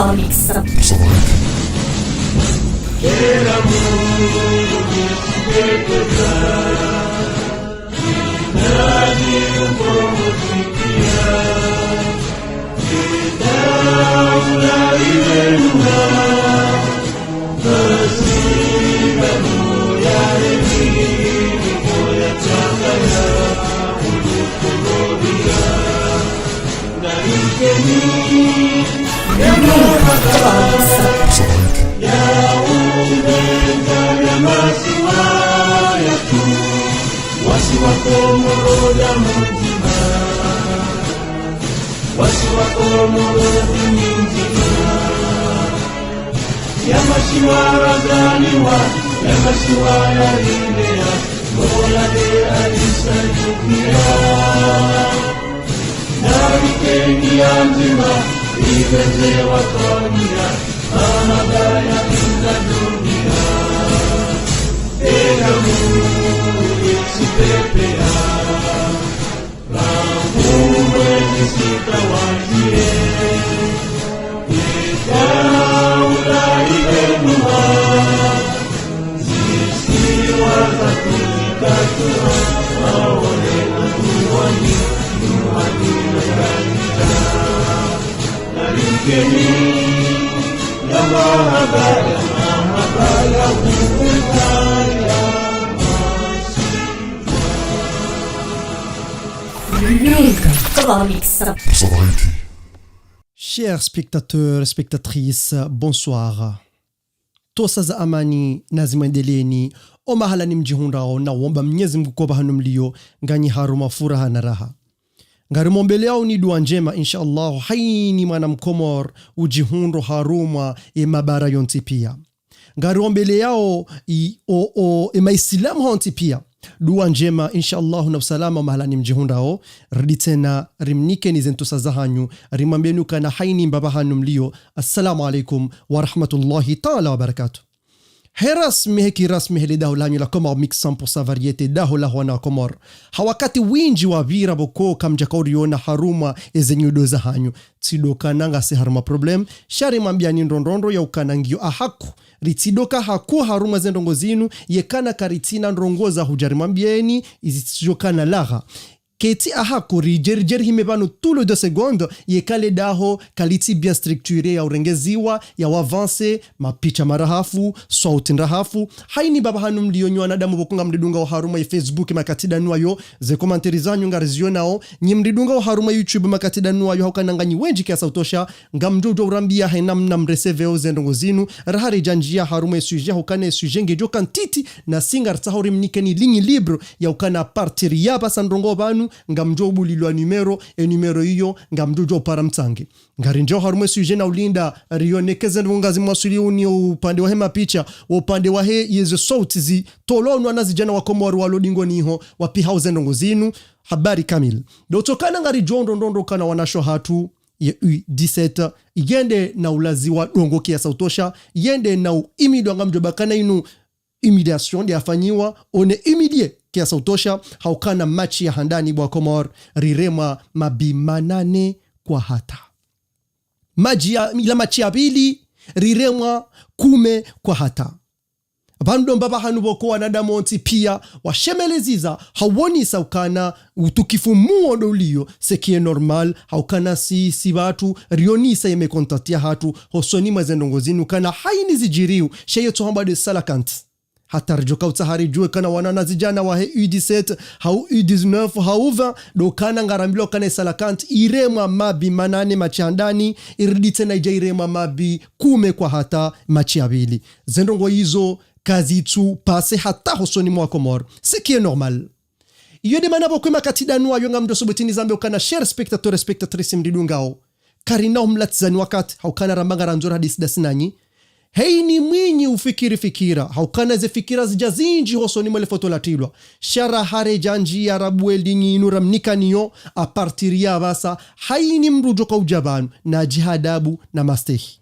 Mix. Chers spectateurs et spectatrices, bonsoir. Tosa za amani na zimendeleni o mahala ni mjihundao na womba Mwenyezi Mungu kwa bahanu mlio ngani haruma furaha na raha. Ngari mombele yao ni dua njema inshallah haini mwana mkomor ujihundo haruma mabara yonti pia. Ngari mombele yao maisilamu honti pia. Dua njema inshallah na usalama mahala ni mjihundao riditena rimnike ni zentusa zahanyu rimambenu kana haini mbabahanu mlio. Assalamu alaikum wa rahmatullahi ta'ala wa barakatuh. Herasmi heki rasmi heli dahu lanyu la Comor Mix 100% variete dahu la wana Comor. Hawakati winji wa vira boko kamjakauriona haruma ezenyudo za hanyu. Tsidoka nanga se haruma problem. Shari mambiani ndondrondo ya ukanangio ahaku. Ritidoka haku haruma zendongo zinu yekana karitina ndrongoza hujari mambieni izitijokana laga. Keti ahaku rijerjer himebanu tout le 2 secondes yekale daho kaliti bien structuré ya urengeziwa ya wavanse mapicha marahafu sauti rahafu haini baba hanu mlionyo anadamu bokunga mdidunga wa haruma ya Facebook makatida nuayo ze komanteri zanyu ngarizionao nyi mdidunga wa haruma YouTube makatida nuayo haukananganyi wenji kia sautosha ngamjojo urambia hainamna mreseveo zendongo zinu rahari janjia haruma ya suje haukane suje ngejo kantiti na singar tahori mnikeni lingi libre ya ukana partiri yapa sandrongo banu ngamjobu lilwa numero hiyo ngamjojo para mtangi ngarinjo harume suje na ulinda rionekeze ndungazi mwasuli uni upande wa hema picha upande wa he yezo sauti zi tolonwa nazijana wa Komoro walodingo niho wapi hauze ndongo zinu habari kamil dotokana ngari jondo ndondo kana wanasho hatu ya U17 yende na ulaziwa dongo kia sautosha yende na imido ngamjoba kana inu imidiation ya fanyiwa one imidie kia sautosha haukana machi ya handani bwa Komor rirema mabimanane kwa hata machi ya pili rirema 10 kwa hata bando mbaba hanuboko wanadamonti pia washemeleziza hawoni saukana utukifumuo dolio sekie normal haukana si watu rionisa yemekontatia hatu hosoni mazendongo zinu kana haini zijiriu sheye tohamba de salakant hata rjoka utahari jue kana wanana zijana wa U17 hau U19 hau 20 do kana ngarambilo kana salakant irema mabi manane machandani iridite na irema mabi 10 kwa hata machi abili zendongo hizo kazi tu passe hata hosoni mwa Komor ce qui est normal. Yode manabo kwa makatida nuwa yonga mdo sobetini zambe ukana share spectator spectatrice mdidungao karina umlatzani wakati haukana rambanga ranzora disinanyi hei ni mwinyi ufikiri fikira haukana ze fikira zijazinji hosoni mwele fotolatilwa shara hare janji ya rabueldingi inuram nikaniyo a partir ya basa haini mrujo kwa ujabanu na jihadabu na mastehi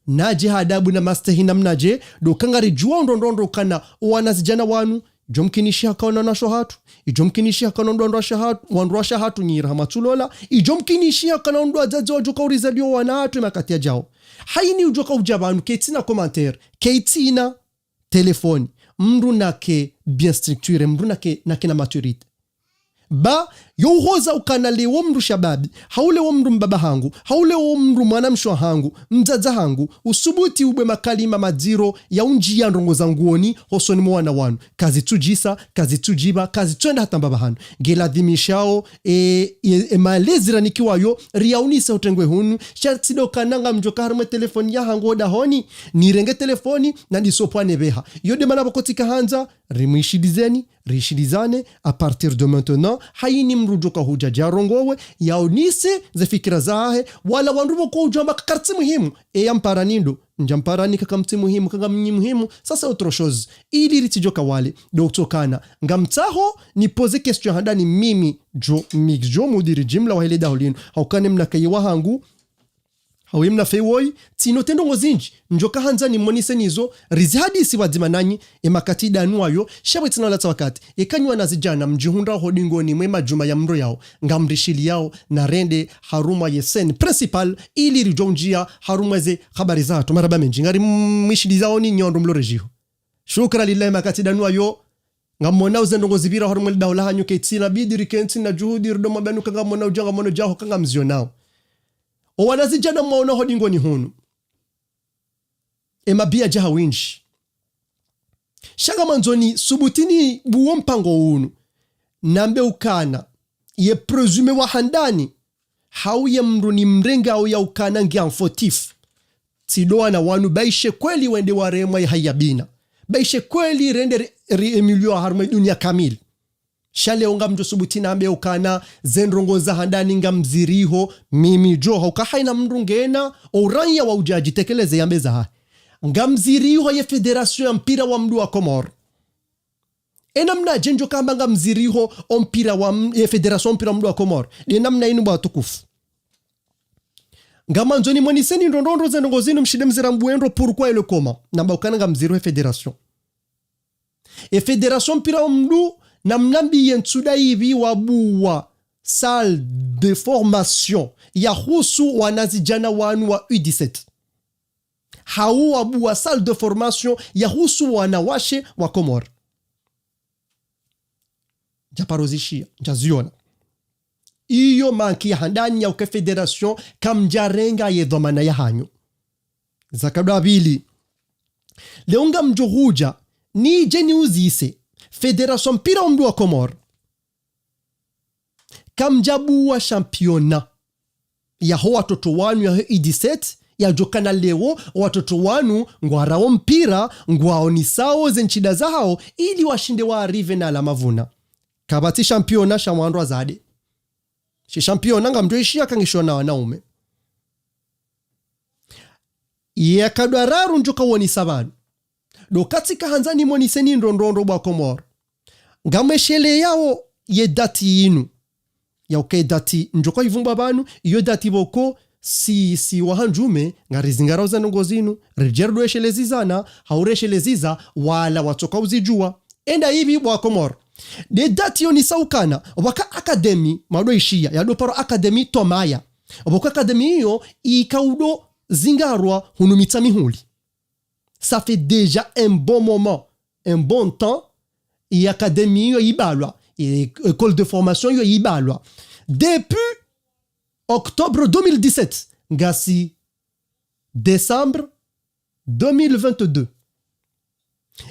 na jihadabu na mastehi na mnaje do kangari juwa ndondondo kana wanazijana wanu jomkinishi akaona nasho hatu ijomkinishi akaona ndwandwa hatu ni rahmatulola ijomkinishi akaona ndwa zazi wajuka urizalio wana hatu makati ya jao haini ujoka ujabanu keitina commentaire keitina telefoni mndu nake bien structure mndu nake na maturite ba yohoza ukanale wo mndu shababi haule wo mndu mbaba hangu haule wo mndu mwanamshwa hangu mzaza hangu usubuti ube makalima madziro ya unji ya ndongo zanguoni hosoni mwana wanu kazi tujisa kazi tujiba kazi twenda hata mbaba hanu geladhimishao malezira nikiwayo riaunisa utengwe hunu shartido kananga mjoka harma telefoni ya hangu odahoni nirenge telefoni na disopwane beha yode manabokotika hanza rimishidizeni rishidizane a partir de maintenant haini mrujuka huja jarongowe yaunise ze fikira zahe wala wandubo ko ujamba kakartsi muhimu yampara nindo njamparani kakamtsi muhimu kanga mnyi muhimu sasa autre chose ili ritijoka wale doktokana ngamtaho ni pose question handani mimi jo mudiri jimla wa hele daulino haukane mnakayiwa hangu hawimna fewoi tino tendo ngozinji njoka hanza ni monise nizo rizihadisi wadzima nanyi emakati danuayo shabetina latsa wakati ekanywa nazijana mjihunda hodingoni mwema juma ya mro yao ngamrishili yao na rende haruma yesen principal ili rijonjia haruma ze habari zato maraba menji ngari mwishili zao ni nyondo mlorejiho shukra lillahi makati danuayo ngamona uzendo ngozibira haruma daula hanyo ketina bidiri kentina juhudi rdoma banuka ngamona ujanga mono jaho kanga mzio nao o wanazijana mwaona hodingoni hunu emabia jaha winji shanga manzoni subutini buwo mpango hunu nambe ukana ye presume wa handani hauye mruni mrenga au ya ukana ngia mfotif tidoa na wanu baishe kweli wende waremwa ya hayabina baishe kweli rende emilio harma dunia kamili shale onga mjo subutina ambe ukana zenrongo za handani nga mziriho mimi jo hauka haina mrungena oranya wa ujaji tekeleze yambeza ha nga mziriho ye federation ya mpira wa mdu wa Komor enamna jenjo kamba nga mziriho o mpira wa ye federation mpira wa mdu wa Komor enamna inu ba tukufu nga manzoni moniseni ndondondo zenrongo zinu mshide mzira mbuendro pourquoi ele koma namba ukana nga mziriho ye federation mpira wa mdu na mnambi yensuda hivi wabuwa salle de formation ya husu wanazijana wanu wa U17 hau wabuwa salle de formation ya husu wanawashe wa Komor japarozishia jaziona iyo manki handani ya uke federation kamjarenga ye dhamana ya hanyo zakadwa bili leunga mjohuja ni jeni uzise Federation mpira mdu wa Komor kamjabu wa championa ya ho watoto wanu ya U17 ya jokana leo watoto wanu ngwarao mpira ngwao ni sao zenchida zao ili washinde wa arrive na la mavuna kabati championa shamwandwa zade shi championa ngamdoishia kangishona wanaume ya kadwararu njoka woni sabanu do katika hanzani moniseni ndondondo bwa Komor ngameshele yao ye dati inu ya uke dati njoko ivumba banu iyo dati boko si wahanjume ngarizingara uzanongo zinu rejerdo eshelezizana hauresheleziza wala watoka uzijua enda hivi bwa Komor de dati yoni saukana waka akademi madoishia ya doparo akademi tomaya waka akademi hiyo ikaudo zingarwa hunumita mihuli. Ça fait déjà un bon moment, un bon temps, et académie ibalwa, et école de formation ibalwa. Depuis octobre 2017, ngasi décembre 2022.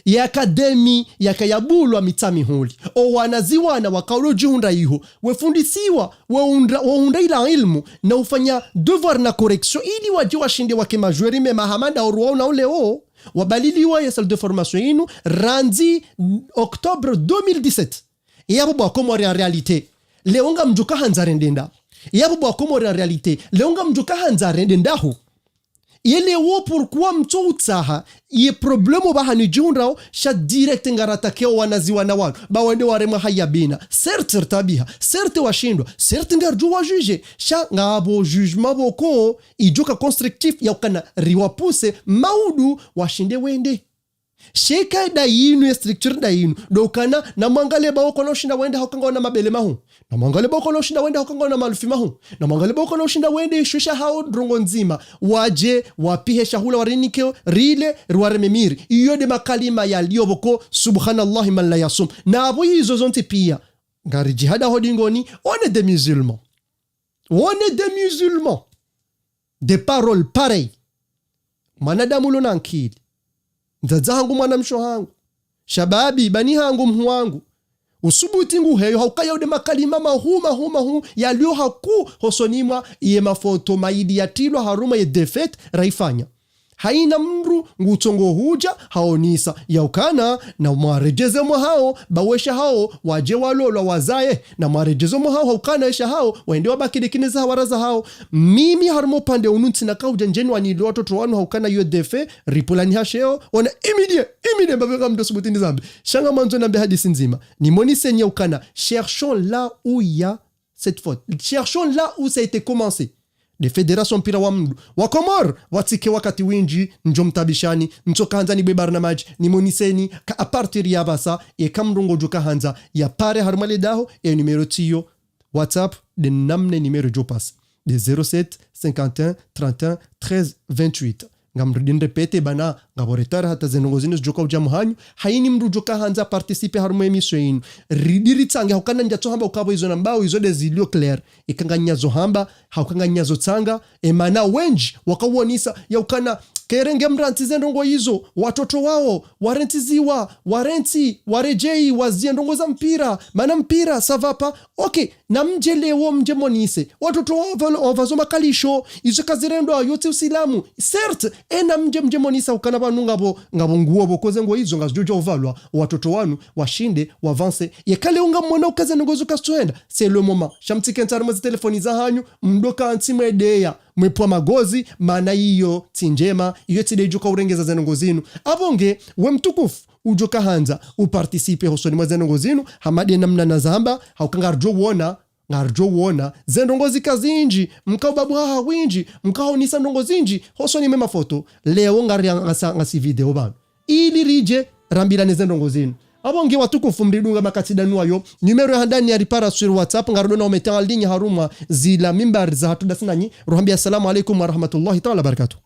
Ya akademi ya kayabulwa mitami huli o wanaziwana wakaulo jihunda iho wefundisiwa waunda ila ilmu na ufanya devoir na correction ili wajiwa shinde wake majueri me mahamada oruwa na uleo wabaliliwa ya salle de formation inu randi octobre 2017 yabu bwa Komor en réalité leonga mjuka hanzarendenda yabu bwa Komor en réalité leonga mjuka hanzarendenda hu yele wo pourquoi mto utsaha ye problemo bahani junrao sha direct ngaratakeo wanaziwa na wanu ba wende warema hayabina certes tabiha certes washindwa certes ngarju wa juge sha ngabo jugement boko ijoka constructif ya ukana riwapuse maudu washinde wende sheka da yinu ya structure da yinu dokana na mwangale ba uko noshinda wende hokanga na mabele mahu na mwangale ba uko noshinda wende hokanga na malufi mahu na mwangale ba uko noshinda wende shusha hao drongo nzima waje wapihe shahula warinike rile rwarememiri iyo de makalima yaliyoboko subhanallahi man la yasum na abo hizo zonte pia ngari jihada hodingoni on des musulmans des paroles pareilles manadamu lona nkili nzaza hangu mwanamsho hangu shababi bani hangu mhu wangu usubuti ngu heyo haukaya ude makalima mahuma yaliyo haku hosonimwa iye mafoto maidi ya tilo haruma ye defet raifanya haina mru ngutongo huja haonisa yaukana na mwarejeze mwa hao bawesha hao waje walolo wazaye na mwarejeze mwa hao haukana esha hao waende wabakidikiniza hawaraza hao mimi harmo pande ununti na kauja njeni wanili watoto wanu haukana yu defe ripulani hasheo wana imidie mbavega mdo subuti nizambi shanga manzo nambe hadisi nzima ni monise nye ukana cherchons là où il y a cette faute cherchons là où ça a été commencé de federation mpira wa mdu wakomor watike wakati winji njomtabishani ntokanza ni bebarna maji ni moniseni ka apartir ya basa e kamrungo joka hanza ya pare harmale daho e numero tiyo WhatsApp de namne numero jopas de 07 51 31 13 28 ngamrudin repete bana ngaboretar hata zenongozines joka ujamu hanyu haini mru joka hanza participe harumo emission inu ridiri tsange hukana njatso hamba ukabo izo nambao izo de zilio clair ikanga nyazo hamba haukanga nyazo tsanga emana wenji wakawonisa ya ukana kerenge mranti zendongo hizo watoto wao warentiziwa warenti warejei wazie ndongo za mpira mana mpira savapa okay na mjelewo mjemonise watoto wao wavazoma kalisho izo kazirendo yote usilamu certes ena mjemonisa ukana banu ngabo nguo bokoze ngo hizo ngazojo ovalwa watoto wanu washinde wavance yekale unga mwana ukaze ngozo kastoenda c'est le moment shamtike ntarimo zi telefoni za hanyu mdoka antimwe deya mwepwa magozi maana hiyo tinjema iyo tidejuka urengeza zenongo zinu abonge we mtukufu ujoka hanza uparticipe hosoni mwa zenongo zinu hamadi namna nazamba haukangarjo wona zendongozi kazinji mkao babu haha winji mkao nisa ndongo zinji hosoni mema foto leo ngari ngasi video bano ili rije rambirane zendongo zinu abonge watukufu mridunga makatidanu ayo numero ya handani ya ripara sur WhatsApp ngarudona umetenga linya haruma zila mimbar za hatuda sinanyi ruhambia assalamu alaikum wa rahmatullahi ta'ala barakatuh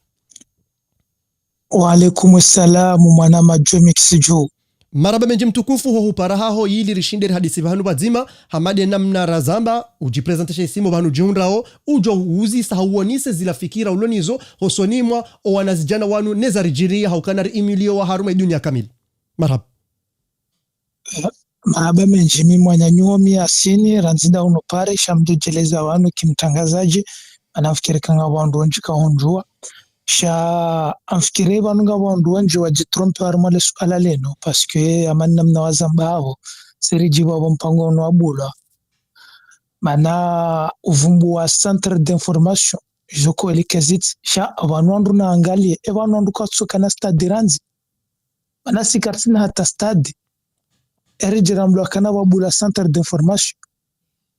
wa alaikum assalamu mwana majomik sijo maraba menji mtukufu ho hupara haho yili rishinderi hadisi bahanu bazima hamade namna razamba ujipresentashe isimu bahanu jihundrao ujo uzi sahawonise zila fikira ulonizo hosonimwa o wanazijana wanu nezarijiria haukanari imilio wa haruma dunia kamili maraba maraba menji mwanyanyuomi asini ranzida uno pare shamdujeleza wanu kimtangazaji anafikiri kanga wandu wanjika honjua sha amfikire banu nga wandu wanje wajitrompe harumale suala leno parce que amanna mna wazamba hao seriji babo mpango no abula mana uvumbu wa centre d'information joko elikazit sha abantu wandu na angalie abantu wandu katsuka na stade ranzi mana sikartina hata stade erijiramlo kana babula centre d'information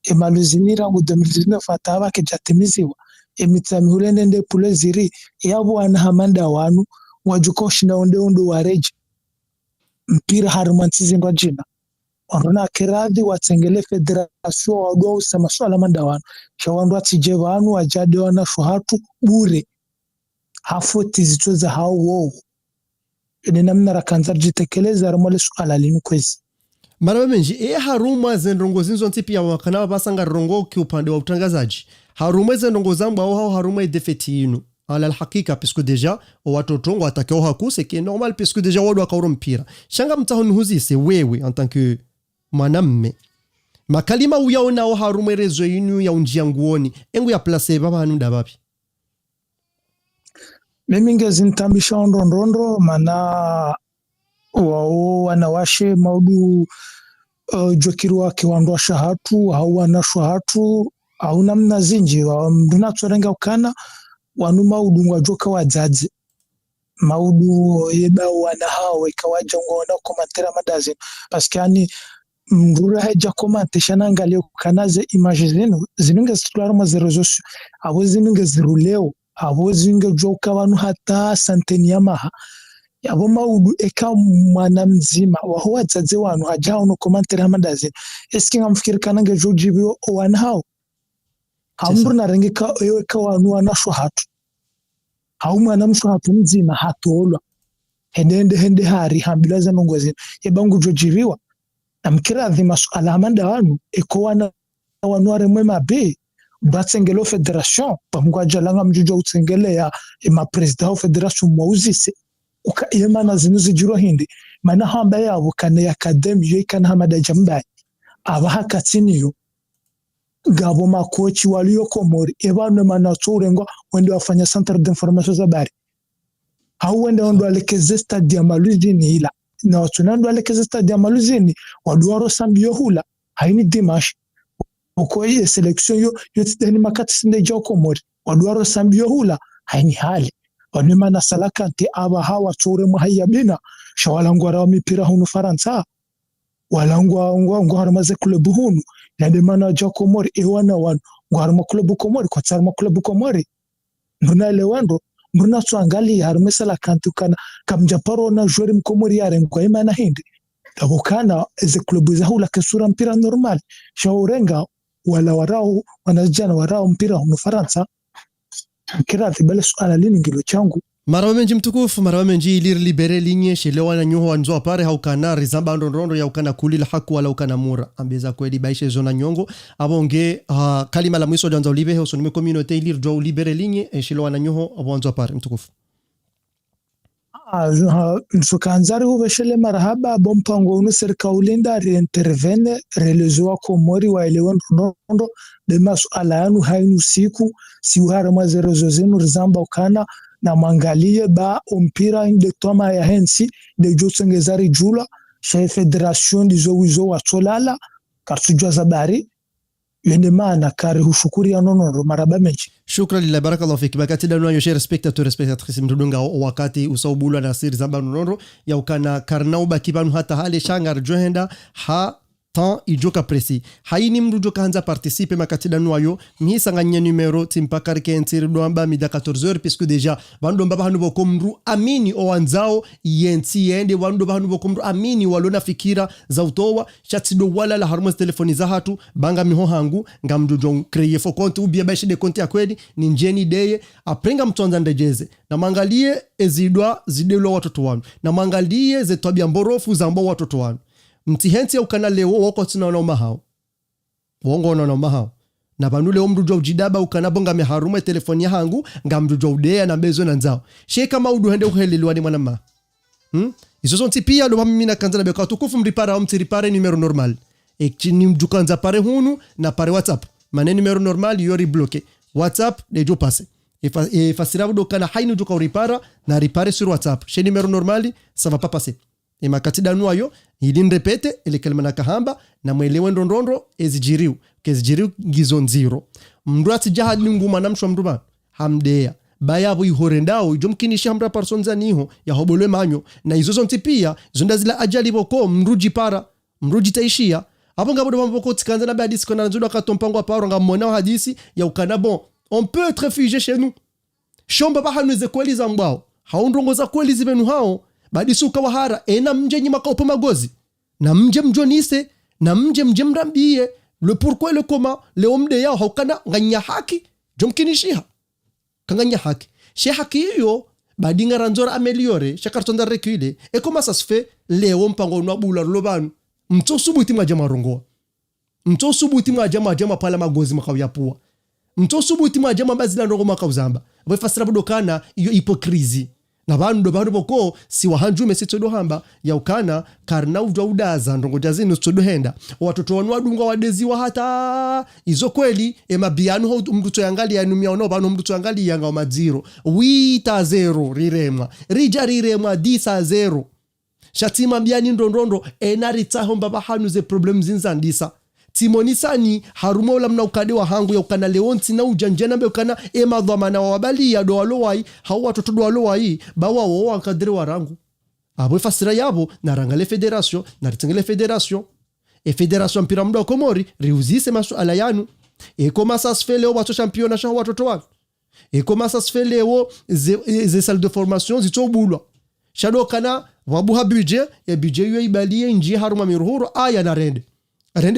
e maluzinira mu 2019 ataba ke jatimiziwa emitami hulende pule ziri yabo anahamanda wanu wajukoshinda ondo wareje mpira harumantizi ndo jina onona kiradhi watsengele federation wadwa usema swala manda wanu shawandu atije wanu wajade wana shuhatu bure hafoti zitoza hao wao ene namna rakanza jitekeleza harumale swala linu kwezi maraba menji haruma zendongo zinzo ntipi ya wakana basanga rongo kiupande wa utangazaji haruma zendongo zambu au haruma defeti inu ala alhakika puisque déjà watoto ngo atakao haku c'est que normal puisque déjà wadu akauro mpira shanga mtahoni huzise wewe en tant que mwanamme makalima uyaona au haruma rezo inu ya unjia nguoni engu ya place baba hanu dabapi mimi ngezintambisha ndondondo mana wao wanawashe maudu jokiru wake wandu shahatu au wanashwa hatu au namna zinji mduna tsorenga ukana wanu maudu ngwajoka wadzazi maudu yeba wana hao ikawaja ngona komatera madazi paskani mdura haja komante shanangalia ukanaze image zenu zininga sitularo mazerozosu abo zininga ziruleo abo zinga joka wanu hata santeni yamaha yabo maudu eka mwana mzima waho wazaze wanu hajao no komantere hamandazi eski ngamfikiri kanange jojibiyo owan hao hamru narengeka eka wanu wanasho hatu hau mwana msho hatu mzima hatolwa hende hari hambilaza nongozi yebangu jojibiwa na mkiradhi masuala hamanda wanu eko wana wanuare mwema be batsengelo federation pamgwaja langa mjujo utsengele ya ma president wa federation mwauzise uka yemana zinuzi jiro hindi mana hamba yabo kane academy yekana hamada jambai abahaka tsiniyo gabo makochi waliyo komori ebano mana tsurengo wende wafanya centre d'information za bari au wende ndo alekeze stade ya Maluzini ila na watunando alekeze stade ya Maluzini waduaro sambio hula haini dimash uko hii selection yo yotideni makati sinde jo komori waduaro sambio hula haini hali wanema na salaka nti aba hawa tsure muhayyabina shawalangwa rawa mipira hunu Faransa walangwa haramaze club hunu nande mana jo komori ewana wan ngwarma club komori kwa tsarma club komori mbuna lewando mbuna tsuangali harumesala kantukana kamjaparo na jweri mkomori yare ngwa imana hindi tabukana eze club za hula kesura mpira normal shaurenga wala warao wanajana warao mpira hunu Faransa kira thibale suala lini ngilo changu maraba menji mtukufu maraba menji ilir libere linye shelewana nyuho wanzo apare haukana rizamba ndondondo ya ukana kulila haku wala ukana mura ambeza kweli baishe zona nyongo abonge kalima la mwiso janza ulibe hoso nime communauté ilir jo libere linye shelewana nyuho wanzo apare mtukufu nsukanzari huveshele marahaba bompango unu serikaulinda reintervene relezwa komori wa elewen rondo de masuala yanu hainu siku siuhara mazerezo zenu rizamba ukana na mangalie ba mpira inde toma ya hensi de josengezari jula chez federation dizo wizo wa tsolala kartujwa zabari yende maana kari hushukuri ya nono maraba menchi shukra lillahi barakallahu fiki bakati danu ayo share spectatrice mtudunga wakati usaubulwa na siri zamba nono ya ukana karnauba kibanu hata hale shangar johenda ha temps ijoka presi haini mrujo kanza participer makatida noyo mhisanganya numero timpakar kentir doamba mida 14h puisque déjà bando mbaba hanu bokomru amini owanzao yenti yende bando hanu bokomru amini walona fikira za utowa chatido wala la harmos telefoni za hatu banga miho hangu ngamjojo créer fo compte ou bien baishe de compte ya kweli ni njeni deye aprenga mtonza ndejeze na mangalie ezidwa zidelo watoto wanu na mangalie zetwabia mborofu za mbo watoto wanu mtihensi ya ukana leo wako tunaona mahao wongo na mahao na banule omrujo ujidaba ukana bonga meharume telefoni yangu ngamrujo udea na bezo na nzao she kama uduhende uhelelwa ni mwanama izo zonti pia lo mimi na kanza na beka tukufu mripara mtiripare numero normal ekini mjukanza pare hunu na pare WhatsApp mane numero normal yori bloqué WhatsApp de jo passe e fasira do kana hainu joka uripara na ripare sur WhatsApp she numero normal ça va pas passer e makatida nuayo hidin repete ile kalima na kahamba na mwelewe ndondondo ezijiriu kezijiriu gizo zero mndwati jahad nguma namshwa mduba hamdea bayabo ihorendao jomkinisha hamra parsonza niho ya hobolwe manyo na izo zonti pia zonda zila ajali boko mruji para mruji taishia hapo ngabo do boko tikanza na badisi kona nzudo akatompango aparo ngamona hadisi ya ukana bon on peut être réfugié chez nous shomba bahanuze kweli za mbao haundrongoza kweli zibenu hao badisuka wahara ena mje nyima kaupo magozi na mje mjonise na mje mrambie le pourquoi le comment le omde yao haukana nganya haki jomkinishiha kanganya haki she haki hiyo badinga ranzora ameliore shakartonda recule et comment ça se fait leo mpango nwabula lobanu mto subuti majama rongoa mto subuti majama pala magozi makawiyapua mto subuti majama bazila rongo makawzamba bafasira budokana iyo hypocrisie na bandu boko si wahanjume sitsodo hamba ya ukana karna ujaudaza ndongo jazini sitsodo henda watoto wanu wadunga wadeziwa hata izo kweli emabianu ho mduto yangali yanumia ono banu mduto yangali yanga madziro 8-0 riremwa rija riremwa 10-0 shatima biani ndondondo enarita homba bahanu ze problems zinzandisa timonisani harumola mna ukade wa hangu ya ukana leonti na ujanjena mbe ukana ema dhamana wa wabali ya doalowai hao watoto doalowai bawa wa kadri wa rangu abo fasira yabo na rangale federation na ritengele federation e federation mpira mdo komori riuzise masuala yanu e koma ça se fait leo bato championnat sha watoto wako e koma ça se fait leo ze salle de formation zitobulwa shado kana wabuha budget ya budget yo ibalie nji haruma miruhuru aya na rende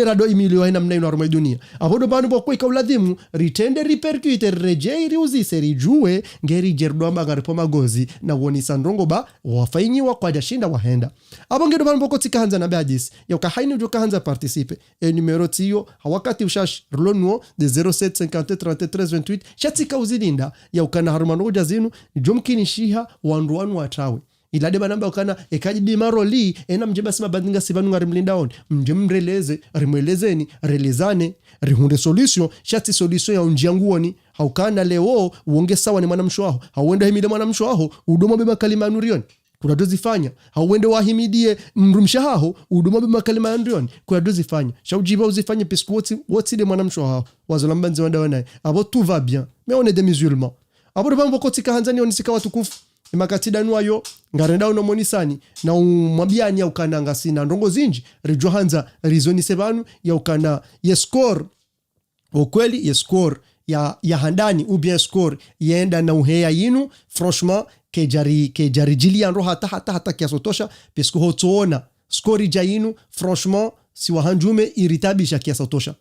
rado imilio haina mnaino haruma dunia abodo banu bokwe ikaulazimu ritende repercute rejei riuzise rijue ngeri jerdo amba ngaripo magozi na woni sandrongo ba wafainyiwa kwa jashinda wahenda abongedo banu boko tika hanza na badis yoka haini ujoka hanza participe e numero tiyo hawakati ushash rlonuo de 07503328 shatika uzilinda yoka na haruma noja zinu jomkini shiha wanduanu watawe ilade banamba ukana ekaji dimaro li ena mjeba sima bandinga sivanu ngari mlindaoni mreleze rimwelezeni relezane rihunde solution shati solution ya unjianguoni haukana leo uonge sawa ni mwanamsho wao hauenda himide mwanamsho wao udomo beba kalima nurioni kuna dozifanya hauende wahimidie mrumshaho udomo beba kalima nurioni kuna dozifanya shaujiba uzifanye pisku woti de mwanamsho wao wazolambanzi wanda naye abo tout va bien mais on est des musulmans abo de bambo kotika hanzani onisika watukufu imakatida nuayo ngarenda uno monisani na umwabiani ya ukananga sina ndongo zinji rijo hanza rizoni sebanu ya ukana ye score ukweli ye score ya handani ou bien score yenda na uheya yinu franchement kejari jili yanro hata kiasotosha pesku hotoona score jayinu franchement si wahanjume iritabisha kiasotosha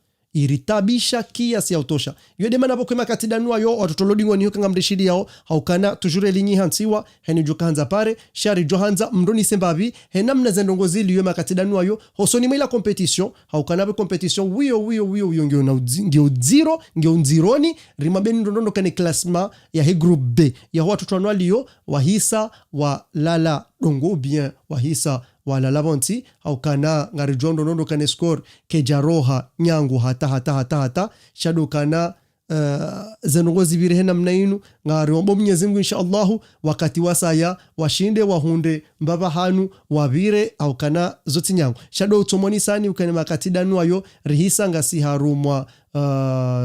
kiasi ya utosha yode mana boko makatida nuayo watotolodingo niyo kanga mreshidi yao haukana tujure linyi hansiwa heni jokanza pare shari johanza mroni sembabi hena mnazendongo zili yo makatida nuayo hosoni mila competition haukana be competition wiyo ngeo zero ngeo nzironi rimabeni ndondo kane klasma ya he group B ya watoto anualio wahisa wa lala dongo bien wahisa wala lavanti au kana ngari jondo nondo kane score kejaroha nyangu hata shado kana zenongozi bire hena mnainu ngari ombo Mwenyezi Mungu inshallah wakati wasaya washinde wahunde mbaba hanu wabire au kana zoti nyangu shado utomoni sani ukane makati danu ayo rihisa ngasi harumwa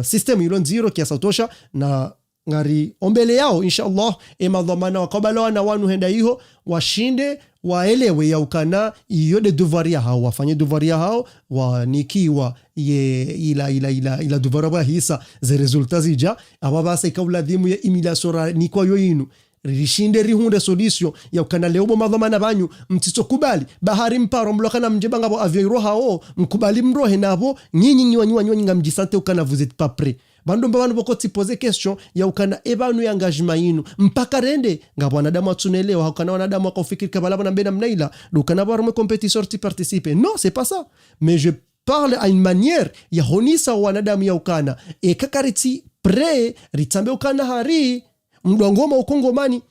system ilo nziro kiasa utosha na ngari ombele yao inshallah emadhamana wakabala na wanu henda hiyo washinde waelewe ya ukana iyo de devoiria hao wafanye devoiria hao wanikiwa ila devoiria hisa ze resultats zija ababasa ikauladimu ya imilasora ni kwa yoyinu rishinde rihunde solution ya ukana leo madhamana banyu mtitokubali bahari mparo mlokana mjebanga bo aviro hao mkubali mrohe nabo nyinyi wanywanyi ngamjisante ukana vous êtes pas prêt bando mbano boko tipoze question ya ukana ebanu ya engagement yinu mpaka rende ngabo wanadamu atunelewa hakana wanadamu akafikiri kabala bana mbena mnaila dukana barome compétition ti participer non c'est pas ça mais je parle à une manière ya honisa wanadamu ya ukana e kakariti pre ritambe ukana hari mdongoma ukongomani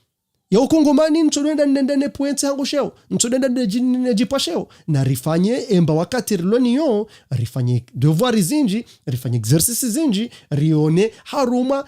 ya ukongomani ntodenda ndende points hangu sheo ntodenda nejipa sheo na rifanye emba wakati riloni yo rifanye devoir zinji rifanye exercice zinji rione haruma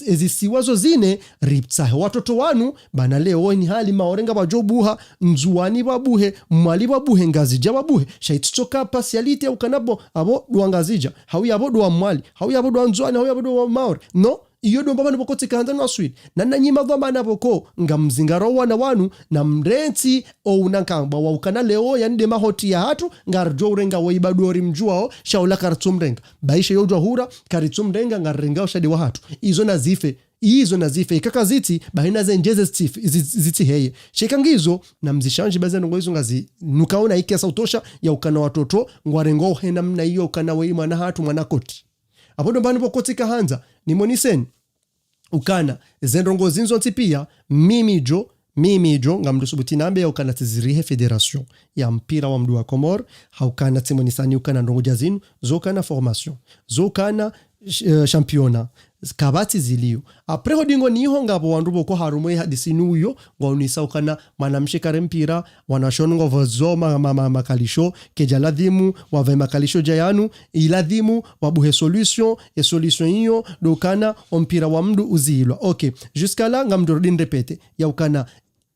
ezisiwazo zine riptsahe watoto wanu bana leo ni hali maorenga bajobuha nzuani babuhe mwali babuhe ngazija babuhe shaitsoka partiality au kanabo abo duangazija hawi abo do mwali hawi abo do nzuani hawi abo do maor no iyo ndo mbaba nboko tikanza no sweet na nanyima dhamana boko ngamzingaro wana wanu na mrenti o unankamba wa ukana leo yande mahoti ya hatu ngarjo urenga waibadori mjuao shaula kartumrenga baisha yojwa hura karitumrenga ngarenga shadi wa hatu izo nazife kakaziti bahina zenjeze stif ziti heye shekangizo na mzishanji bazana ngoizo ngazi nukaona ikiasa utosha ya ukana watoto ngwarengo hena mna iyo ukana weima na hatu mwanakoti abodo mbani bokotika hanza ni monisen ukana zendrongo zinzo ntipia mimi jo ngamdusubuti nambe ya ukana tizirihe federation ya mpira wa mdu wa Komor haukana timonisani ukana ndongo jazinu zokana formation zokana championa kabati ziliyo apre hodingo niho ngabo wandubo ko harumo hadisi nuyo ngwaunisa ukana manamshikare mpira wanashongo vozoma makalisho kejaladhimu wave makalisho jayanu iladhimu wabuhe solution hiyo dokana mpira wa mdu uzilwa okay jusqu'à là ngamdordin repete ya ukana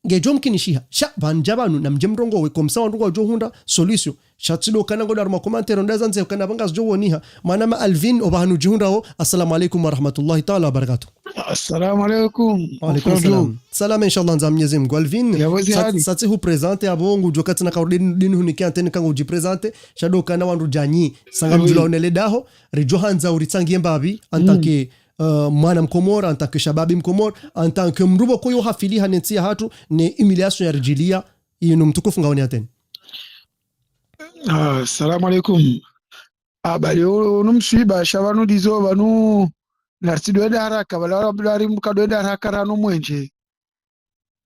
ngejom kinishiha sha banjabanu na mjemrongo we komsa wandugo johunda solution shatsido kana godar ma commentaire ndaza nze kana bangas jowoniha manama Alvin obahanu johunda o assalamu alaykum wa rahmatullahi ta'ala wa barakatuh assalamu alaykum wa alaykum salam salam inshallah nza Mwenyezi Mungu Alvin satsi hu presente abongu jokati na kaudin huniki antene kangu ji presente shado kana wandu janyi sanga mjula onele daho rijohanza uritsangie mbabi antake mwana mkomor en tant que shababi mkomor en tant que mrubo koyo hafili hanentia hatu ne humiliation ya rijilia ino mtukufu ngaoni ateni. Assalamu alaikum. Bali unumswiba shavanu dizo vanu nartidoenda haraka bala bali mkadoenda haraka rano mwenje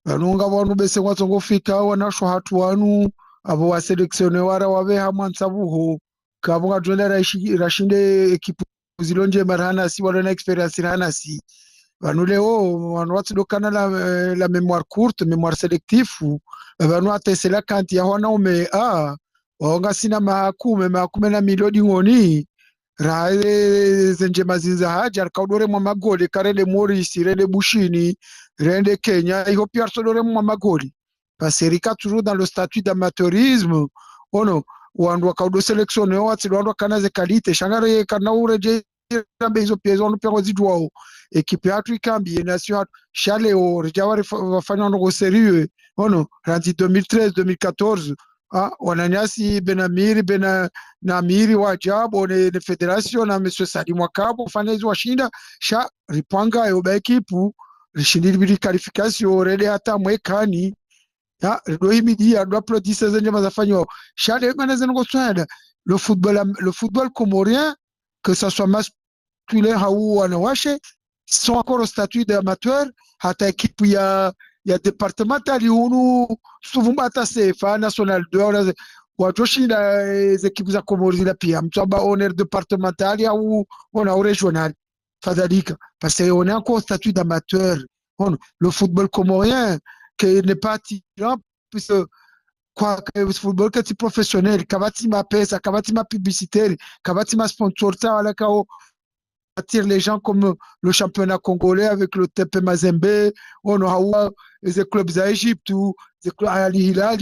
vanunga vanu bese kwatsongofika wanasho hatu wanu abo wa seleksione wara wabe hamwansabuho kabunga twenda rashinde ekipu zilonje marhana si wala na experience rana si vanu leo vanu watsidokana la mémoire courte mémoire sélective vanu atesela kanti ya wana ume waonga sina makume na milioni ngoni rae zenje mazinza hajar kaudore mwa magoli karele Morisi rende Bushini rende Kenya iho pia sodore mwa magoli paserika toujours dans le statut d'amateurisme ono wandu kaudo sélectionné watsi wandu kana ze qualité shangare kana ureje bezo piezo no pego zidwao equipe yatu ikambi nation chale o rejawari wafanya ndo sérieux ono ranti 2013 2014 wananyasi Benamiri Namiri wa Jabo ne federation na monsieur Sadi Mwakabo fanezi washinda sha ripanga yo ba equipe rishindiri bili qualification rede hata mwekani do himidia do applaudisser zenye mazafanywa sha de maneze ngo swada le football comorien que ça soit masculin ou wanawashe sont encore au statut d'amateur hata equipe ya departementali hunu suvumbata sefa national 2 watoshinda ekipu za Komori pia mtaba honneur departementali au régional fadhalika parce que on est encore statut d'amateur. Le football comorien qui n'est pas attirant puisque quoi que le football qui est professionnel kabati ma pesa kabati ma publicitaire kabati ma sponsor wala kao attire les gens comme le championnat congolais avec le TP Mazembe, on a les clubs d'Égypte ou les clubs à Al-Hilal,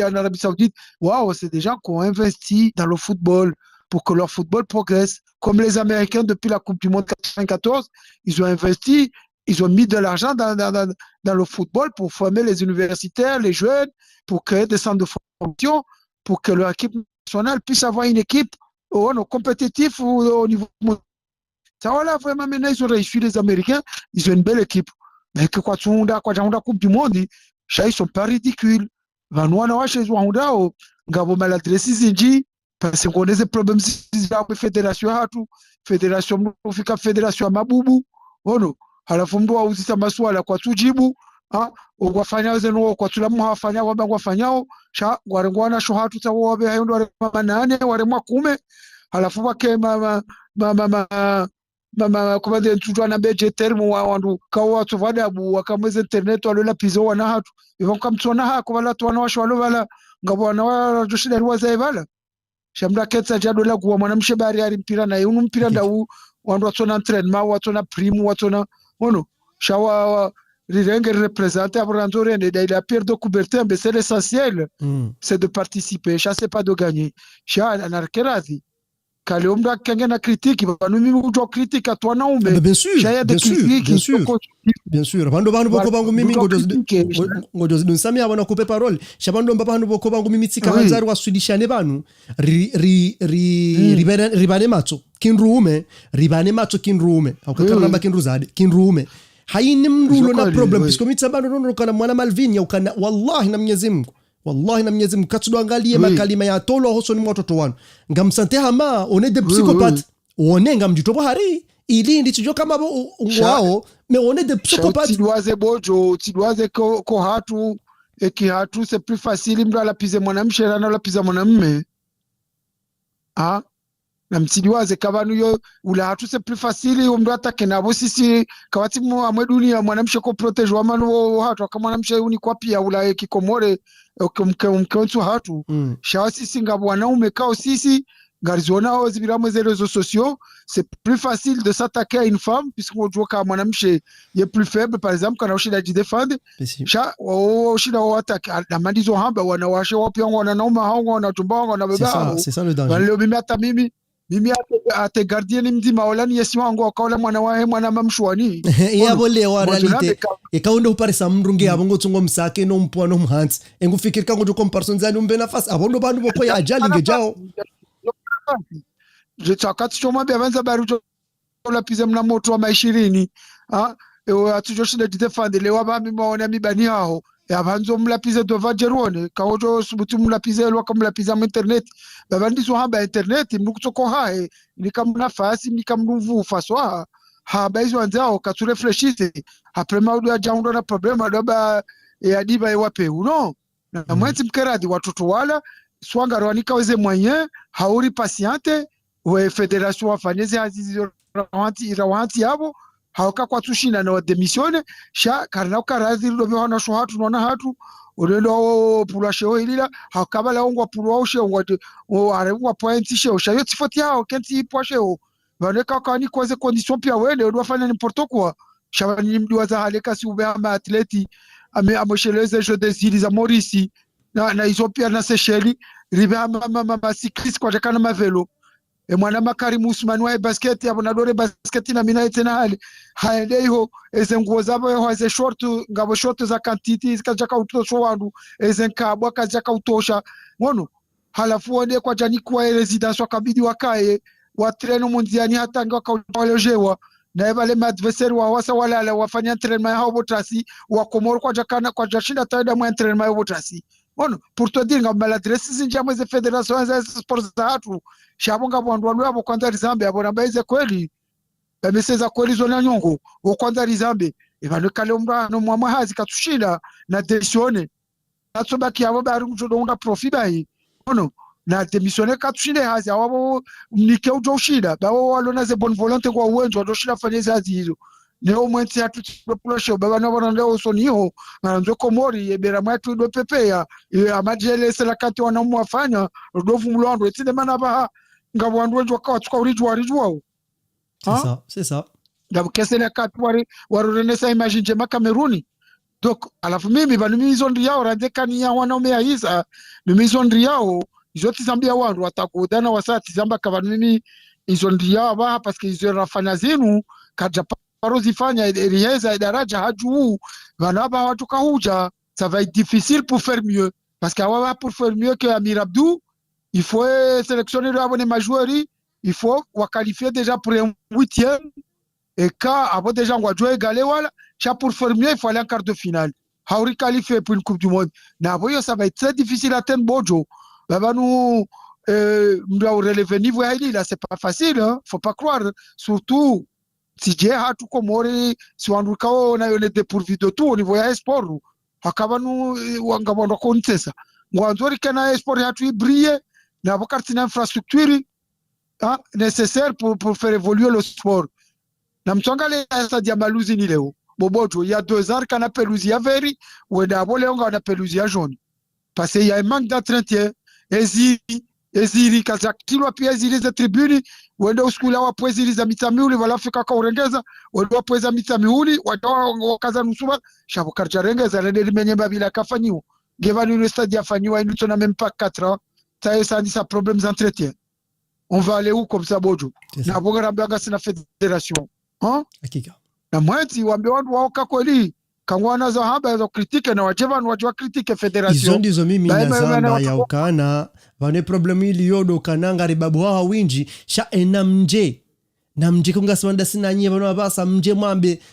en Arabie Saoudite. Waouh, c'est des gens qui ont investi dans le football pour que leur football progresse. Comme les Américains depuis la Coupe du Monde 94, ils ont investi, ils ont mis de l'argent dans le football pour former les universitaires, les jeunes, pour créer des centres de formation, pour que leur équipe nationale puisse avoir une équipe compétitive au niveau mondial. Ça voilà vraiment maintenant ils ont réussi les Américains, ils ont une belle équipe. Mais que quoi la Coupe du Monde, ils sont pas ridicules. Vanouana wa chez Wanda o ngabo maladresi zinji parce qu'on a des problèmes de fédération hatu, fédération mufika fédération mabubu. Halafu mdu auzisa maswala kwa tujibu wafanya zenu kwa tulamu hawafanya wafanyao sha warengwana sho hatu tawo wabe hayo ndo warema 8 warema 10 halafu wake kuma de tutwa na beje termo wandu kawa tuvada bu wakamweze internet walola pizo wana hatu ivon kamtsona ha kwa watu wanawasho walovala ngabo wana joshida ruwaza evala shamda ketsa jadola kuwa mwanamshe bari ari mpira na yunu mpira ndau wandu watona entraînement watona prime watona shawa rirenge représenter abranzo rende la pierre de coubertin mais c'est l'essentiel c'est de participer ça c'est pas de gagner sha anarkerazi kale omda kenge na critique banu mimi kutoa critique atwa naume bien sûr bando boko bangu mimi ngojo dunsami abana kupe parole shabando mbapano boko bangu mimi tsika hanzari wasudishane banu ribane matso ribane matso kinrume aukakaramba kinruzade kinrume haini mrulo na problem parce que mitsabano nono kana mwana Malvin ya ukana wallahi na Mwenyezi Mungu katsudo angalie makalima ya tolo hoso ni watoto wanu ngamsante hama one de psychopathe one ngamjitobo hari ili ndi tijo kama wao mais on est des psychopathes tidwaze ko hatu eki hatu c'est plus facile mtu alapize mwanamshe na alapiza mwanamume na mtidiwaze kabanu yo ula hatu c'est plus facile mtu atake nabo sisi kawati amwe dunia mwanamshe ko protege wa manu hatu kama mwanamshe uni kwa pia ula kikomore mkeontu hatu shawa sisi ngabo wanaume kao sisi garizona ao zibiramwe ze réseaux sociaux c'est plus facile de s'attaquer à une femme puisqu'on joue kama mwanamshe est plus faible par exemple kana ushida jidefend sha ushida attaque na mandizo hamba wanawashe wapi wanaume hao wanatumba wanabeba c'est ça le danger leo mimi ate gardien mzima olani yesi wangu akaola mwana mamshwani yabo leo realite ekaundo uparisa mrunge abongo tsungo msake no mpwa no mhantsi engufikirika ngo comparison zani umbena face abondo bantu boko ya ajali ngejao je tsakati choma bya banza barujo ulapize mna moto wa 20 atujoshinda defende le wabami maona mibani hao yabanzo mlapize dova jerone kaojo subutu mlapize lwa kamlapiza mu internet babandizo hamba internet mukutoko hae nikamnafasi nikamruvu faswa haba hizo anzao katurefreshite aprema udu ajaundo na problema doba ya diba ewape uno na mwezi mkeradi watoto wala swanga rwanika weze mwenye hauri patiente we federation wafanyeze hazizi rawanti yabo hauka kwa tushina na demisione sha karna ukaradhi ndo hana sho hatu nona hatu urendo pula sheo ilila hakabala ongwa pulwa ushe ongwa arengwa point sheo sha yoti foti hao kenti ipwa sheo vaneka kani kwaze condition pia wende ndo fanya n'importe quoi sha ni mdiwa za haleka si ube ama atleti amosheleze jeux des îles za Maurice na Ethiopia na Seychelles ribe ama cycliste kwa jakana mavelo mwana Makarimu Usman wa basket abona dore basket na mina tena hali haende hiyo eze nguo zabo yo haze short ngabo short za quantity zikajaka utosho wandu eze nkabwa kajaka utosha ngono halafu wende kwa jani kwa residence wakabidi wakae wa treno mundiani hata ngaka walejewa na wale adversaire wa wasa wala wafanya entraînement hao botrasi wa Komoro kwa jakana kwa jashinda taida mu entraînement hao botrasi ngono pour te dire ngamba la dresse zinjamwe ze federation za sports za hatu shabonga bwandu wabo kwanza rizambe abona baize kweli bameseza kweli zona nyongo wo kwanza rizambe ibano kale umrano mwa hazi katushinda na desione natsobaki abo bari mjodo unda profit bai ono na demisione katushinde hazi awabo mnike ujo ushida bawo walona ze bonne volonté kwa uwenjo adoshira fanyeza hazi hizo neo mwenti hatu population baba nabona leo soniho nzo Komori yebera mwatu do pepea amajele sela kati wanamwafanya dovu mlondo etinde manaba ngabo wandu wenjo kwa tuka urijwa c'est ça ngabo kesele kati warurenesa imagine jema Kameruni donc alafu mimi banu mizondi yao radekani ya wanaume ya isa mizondi yao izoti zambia wandu watakudana wasati zamba kabanu mimi izondi yao ba parce que izo rafanya zinu kaja parozifanya rieza daraja haju vanaba watu kahuja ça va être difficile pour faire mieux parce qu'awa pour faire mieux que Amir Abdou il faut sélectionner le abonné joueurs il faut wa qualifier déjà pour un 8e et quand abo déjà on jouer égalé wala cha pour faire mieux il faut aller en quart de finale hauri qualifier pour une coupe du monde na boyo ça va être très difficile à atteindre bojo baba nous doit relever niveau là c'est pas facile hein faut pas croire surtout si je hatu Komori si wanduka na yone dépourvu de tout au niveau ya sport hakabanu wangabondo kontesa mwanzori kana sport hatu briller na bokarti na infrastructure nécessaire pour faire évoluer le sport na mtongale sa diamaluzi ni leo bobojo il y a 2 ans kana peluzi ya veri wenda bole onga na peluzi ya jaune parce qu'il y a un manque d'entretien eziri kazaktilwa pia eziri za tribuni wenda uskula wa pwezi za mitamiuli wala fika ka urengeza wenda pweza mitamiuli wakaza nusura shabo karjarengeza lende limenyemba bila kafanyiwa gevani une stade yafanyiwa inito na même pas 4 ans ça dit ça problèmes d'entretien on va aller où comme ça bojo na bogara mbanga sina fédération hakika na mwezi wambe wandu wao kweli kangwana za haba za critique na wajevanu wajwa critique fédération izo ndizo mimi nazamba ya ukana vane problemu ili yodo kananga ribabu hawa winji sha enamje na mje kunga swanda sina nye vano wabasa mje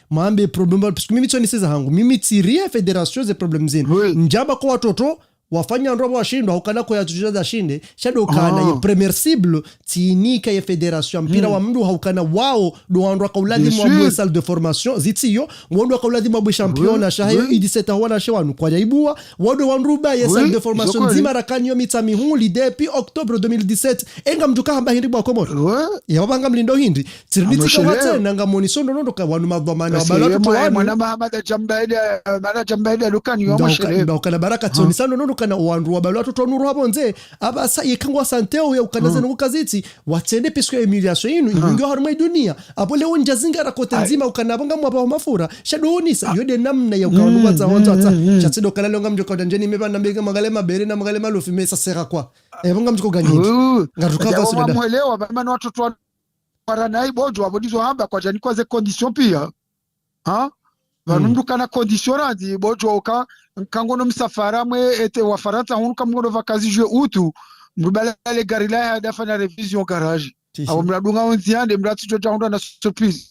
mwambe problemu mimi choni seza hangu mimi tiria fédération ze problemu zinu njaba kwa watoto wafanya ndobo washindwa ukana kwa yatujuza shinde shado kana ye premier cible tinika ye fédération mpira wa mndu haukana wao do wandu akauladi mwabwe salle de formation zitiyo wandu akauladi mwabwe champion shahayo idiseta wana shewanu kwa jaibua wandu ba ye salle de formation zima rakanyo mitami huli depuis octobre 2017 enga mjuka hamba hindi bwa Komoro ya wabanga mlindo hindi tirniti kwa tena nga monisondo nondo kwa wanu mabamana wabalatu kwa wanu mwana Mahamada Jambaida lukani wa mashele ndokana baraka tsonisano nondo kana wandu wabalu watoto nuru habonze abasa yekangwa santeo ya ukanaze n'ukaziti watende pisco emiliation inu ingo harumwe dunia abole onja zinga rakote nzima ukanabanga mwaba mafura shadonisa yode namna ya ukanu watsa chatsedo kana longa mjoko danjeni meba na mbega magale mabere na magale malofi mesa sera kwa ebonga mjoko ganyindi ngatukava sudada mwelewa bama watoto paranai bojo abodizo hamba kwa jani kwa ze condition pia vanundu kana condition radi bojo ka kangono msafara mwe ete wa Faransa hunu kamgono vakazi je utu mbala le garila hada fana revision garage abo mladunga onziande mlati totanda na surprise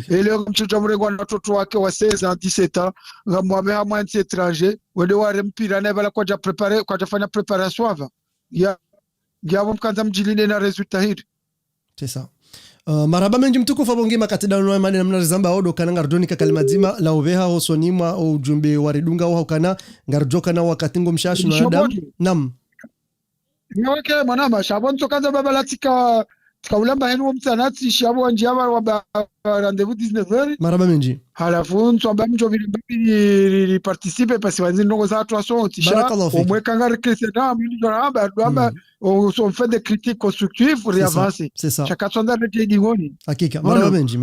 ile mtoto mrengo na watoto wake wa 16 ans 17 ans ngamwame hamwe anti étranger wende ware mpira na bala kwa prepare kwa fanya préparation ava ya abo mkanza mjiline na resultat hili c'est ça. Maraba menji mtukufu abongi makatida no mali namna zamba odo kana ngardoni ka kalimazima la uveha hosonima o ujumbe waridunga au kana ngarjoka na wakati ngo mshashi na adam nam niweke mwanama shabon tokaza baba latika kaulamba henu mtsanati shabo njaba wa rendez-vous 19h maraba menji halafu nsomba mjo vile participer parce que ndongo za watu wasongo tisha omweka ngari kesena mjo haba aba on fait des critiques constructives pour avancer c'est ça chaka tsonda bete digoni hakika maraba menji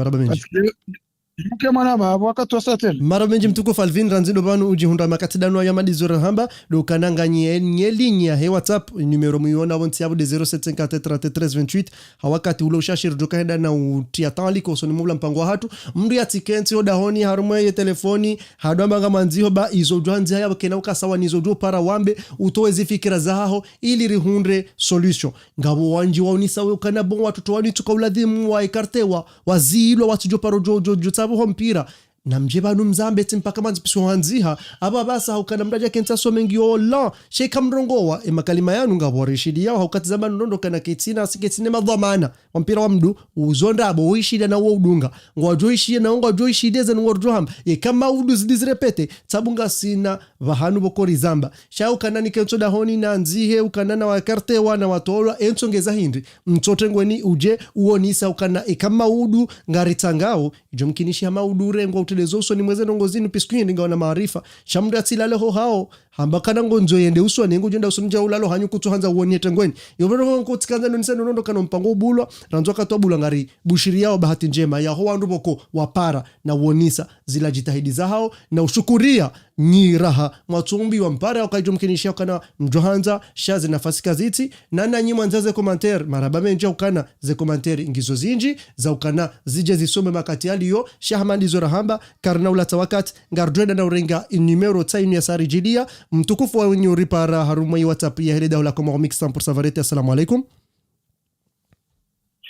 Mke mwanama wakati wa satel maraba menji mtukufu Alvin ranzindo banu uji hunda makatida no ya madizora hamba do kananga nye linya he WhatsApp numero muiona wonti abu de 07543328 hawakati ulo shashir joka henda na utia tali ko soni mubla mpango hatu mndu ya tikenti oda honi harumwe ye telefoni hadwa nga manziho ba izo jwanzi haya bakena ukasawa nizo jo para wambe utoe zifikira zaho ili rihunde solution ngabo wanji waunisa we kana bon watu wani tukauladhimu wa ikartewa wazilo watu jo paro jo tsabu mpira na mjebanu mzambe mpaka manzi pisuhanziha aba basa hukana mdaja kensa somengi yola sheka mrongowa makalima yanu ngaborishidi yao hukati zamanu nondo kana ketina siketine madhamana wampira wa mdu uzonda abo uishida na uo udunga ngwajoishida na ngwajoishida za ngorjoham kama udu zidizrepete tabunga sina vahanu bokori zamba shau kana nikenso dahoni na nzihe ukana na wakarte wana watolwa ensongeza hindi mtotengweni uje uonisa ukana kama udu ngaritangao jomkinishi ama udu rengo utelezo uso ni mweze nongozini piskuini nga wana maarifa shamdu atilale ho hao hambakana ngonzo yende uso ni ngujenda uso nja ulalo hanyu kutuhanza uoni etengweni yobero ko tikanza nonisa nondo kana mpango bulwa ranzoka to bulwa ngari bushiri yao bahati njema ya ho wandu boko wapara na uonisa zila jitahidi za hao na ushukuria nyiraha mwatumbi wa mpara wakajumkinishia kana mjohanza shazi nafasi kaziti na nanyi mwanzaze commentaire maraba menja ukana ze commentaire ingizo zinji za ukana zije zisome makati aliyo shahamandi zorahamba karna ulata wakati ngardwenda na urenga numero tainu ya sari jilia mtukufu wa wenye uripara harumai WhatsApp ya hele daula kama mix 100% varete. Assalamu alaikum.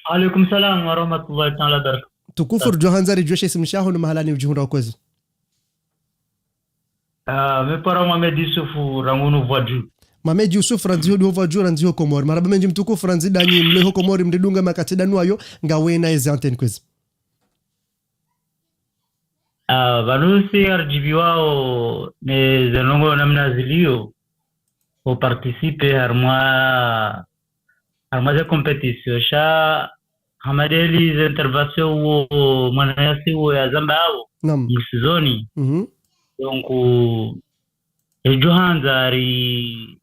Alaikum salam wa rahmatullahi ta'ala barakatuh. Tukufu johanzari jweshe simshaho na mahalani ujihunda wakwezi. Mepara Mohamed Yusuf rangunu vwaju. Mohamed Yusuf ranziho duho vwaju ranziho komori. Maraba menji mtukufu ranzi danyi mleho komori mdidunga makatida nuayo ngawena ezi anten kwezi. Vanusi RGB wao ne zenongo namna zilio o participe harma de compétition sha hamadeli z intervention wo manasi wo ya zamba ao nam msizoni donc johanzari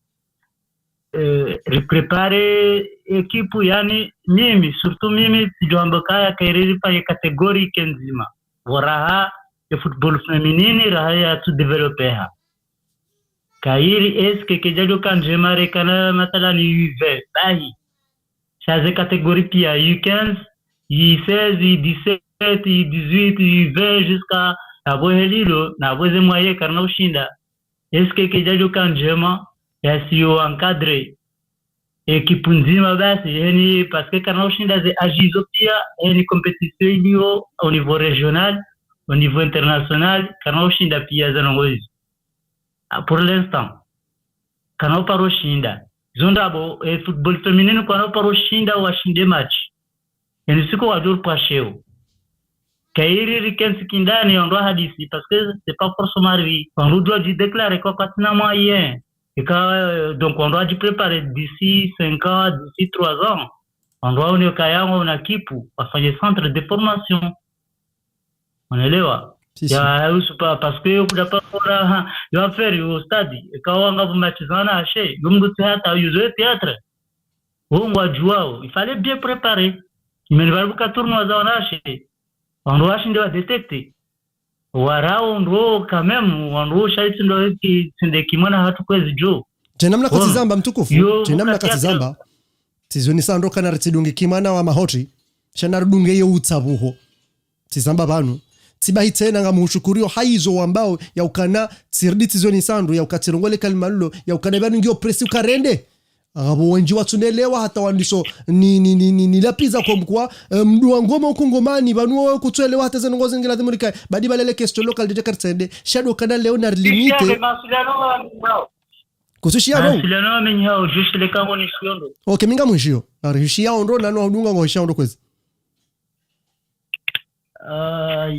reprepare equipe yani mimi surtout mimi joambaka kairiri pa categorie kenzima waraha de football féminin raha ya tu développer ha kairi eske kejajo kanjema rekana matala ni UV bahi chaque catégorie pia U15 U16 U17 U18 U20 jusqu'à abohelilo na boze moye karna ushinda eske kejajo kanjema yasio encadré equipe nzima basi yani parce que karna ushinda ze ajizo pia ni compétition ilio au niveau régional au niveau international karna ushinda pia zanongozi pour l'instant kana paroshinda zondabo football féminin kana paroshinda washinde match yani siko wajur pasheo kairi rikensi kindani on doit hadisi parce que c'est pas forcément lui on doit déclarer quoi katina moyen et donc on doit préparer d'ici 5 ans d'ici 3 ans on doit on kayango na kipu afanye centre de formation unaelewa ya usupa parce que ukudapa bora yo faire au stade kawanga match zana ache gumguti hata uzo théâtre wongwa juao il fallait bien préparer mais varuka tournoi za ache on doit ndio detecter warao ndo quand même on doit shaiti ndo sinde kimona hatu kwezi jo jenamna katizamba mtukufu jenamna katizamba tizoni sando kana ritidungi kimana wa mahoti shanarudunge yo utsabuho tizamba banu tibahi tena nga muhushukurio haizo ambao ya ukana tsirditi zoni sandu ya ukatirongole kalmalulo ya ukana banu ngio presi ukarende Agabo wenji watunelewa hata wandisho ni lapiza kwa mkwa mdu wa ngoma ukongomani banuwa kutuelewa hata za ngozi ngila dhimurika badi balele kesto local DJ Kartsende shadow kana Leonard Limite kusushia ro silano menyi hao just le kamo ni siondo okay minga mwishio arishia ondo na no ndunga ngosha ondo kwezi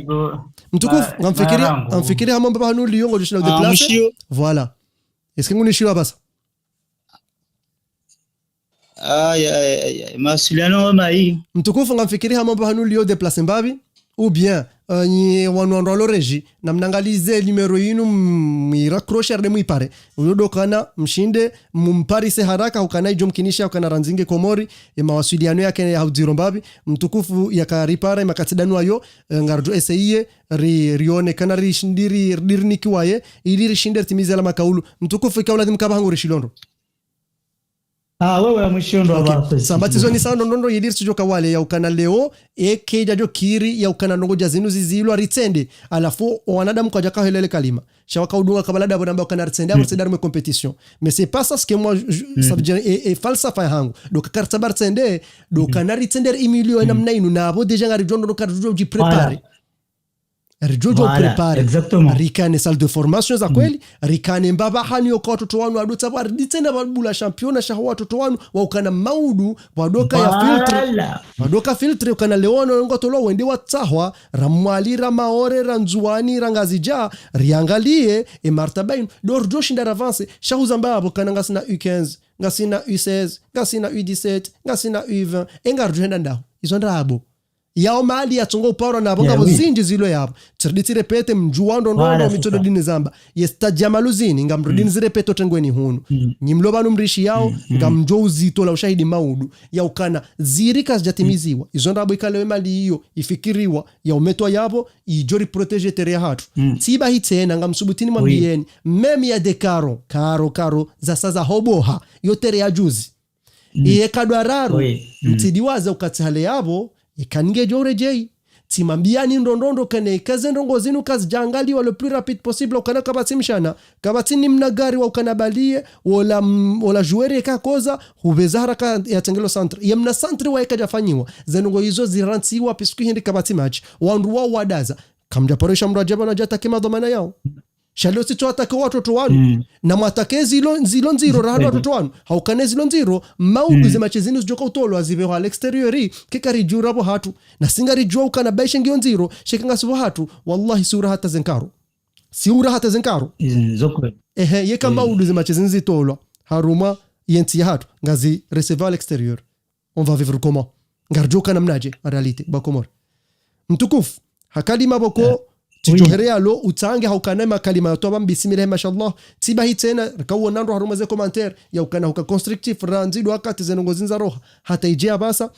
igo mtukufu ngamfikiria hama baba hanu liongo just na de classe voilà est-ce que nguni shio basa mawasiliano mai mtukufu ngamfikiria mambo hanu lio deplace mbabi ou bien ni wanu loreji na mnangalize numero yinu miracrocher de muipare uyodo kana mshinde mumparise haraka ukana ijomkinisha ukana ranzinge komori mawasiliano yake ya hudiro mbabi mtukufu yakaripare makatidanu ayo ngarjo eseye rione kana rishindiri dirnikiwaye ili rishinder timizela makaulu mtukufu ikaula dimkabangu rishilondo wewe mshondo okay. Sambatizo ni sound ndondo yedir tujoka wale ya ukana leo keja jo kiri ya ukana nongo jazinu zizilwa ritende alafu wanadamu kwa jaka helele kalima shawaka udunga kabalada bonamba ukana ritende abo sedar me compétition mais c'est pas ça ce que moi ça veut dire et falsafa hangu donc karta bartende donc kana ritende imilio na mnainu na abo deja ngari jondo karjo ji préparer Rijojo prepare rikane salle de formation za kweli rikane mbaba hani kwa watoto wanu adota ba ditenda babula championa sha watoto wanu wa ukana maudu wadoka ya filtre wadoka filtre ukana leono ngotolo wende watsahwa ramwali ramaore ranzuani rangazija riangalie e martabain dorjo shinda avance sha uzambabo kana ngasina U15 ngasina U16 ngasina U17 ngasina U20 engarjo henda ndao izo ndabo yao mali ya tongo uparo na bonga bozinji zilo yabo tsiditi repete mjuando ndo mitodo dini zamba yesta jamaluzini ngamrudini zirepeto tengweni hunu nyimloba numrishi yao ngamjo uzito la ushahidi maudu ya ukana zirika zijatimiziwa izo ndabo ikalewe mali hiyo ifikiriwa ya umetwa yabo ijori protege tere hatu tiba hitena ngamsubutini mwambieni meme ya dekaro karo za saza hoboha yotere ya juzi iye kadwararu mtidiwaza ukatihale yabo ikanige jorejei timambiani ndondondo kane kaze ndongo zinu kazi jangali wa le plus rapide possible ukana kabati mshana kabati ni mnagari wa ukanabalie wala joueur ka koza hubeza haraka ya tengelo centre yamna centre wa ikajafanyiwa zenongo hizo zirantiwa pisku hindi kabati match wandu wao wadaza kamja poresha mrajaba na jata kima dhamana yao shalo sito atake watoto wanu na mwatake zilo nziro rahado watoto wanu haukane zilo nziro maudu zimachezini zijoka utolo aziveho al exteriori kikari jurabo hatu na singari jua ukana baishe ngio nziro shekanga subo hatu wallahi sura hata zenkaro yeka maudu zimachezini zitolo haruma yenti hatu ngazi recevoir à l'extérieur on va vivre comment ngarjoka na mnaje en réalité bakomor mtukufu hakalima boko tijoherea lo utange haukana makalima yotoba bismillah mashallah tiba hitena rakawo nando haruma ze commentaire ya ukana huka constructive ranzido wakati zenongo zinza roha hata ijea basa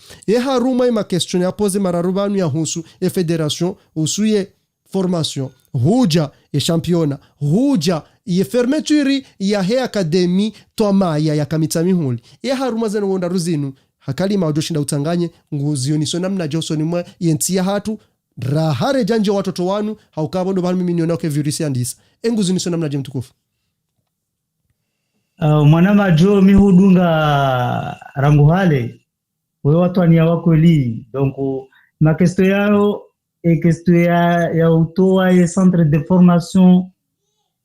haruma ma question ya pose mararubanu ya husu federation usuye formation huja championa huja fermeture ya academy tomaya ya kamitami huli haruma zenongo ndaruzinu hakalima ojoshinda utanganye nguzioni so namna josoni mwa yentia hatu rahare janje watoto wanu haukabo ndo balmi milioni yake virusi andisa enguzuni sona mnaje mtukufu mwanama jo mihudunga rangu hale wewe watu ania wako li donc ma question yao question ya utoa ya centre de formation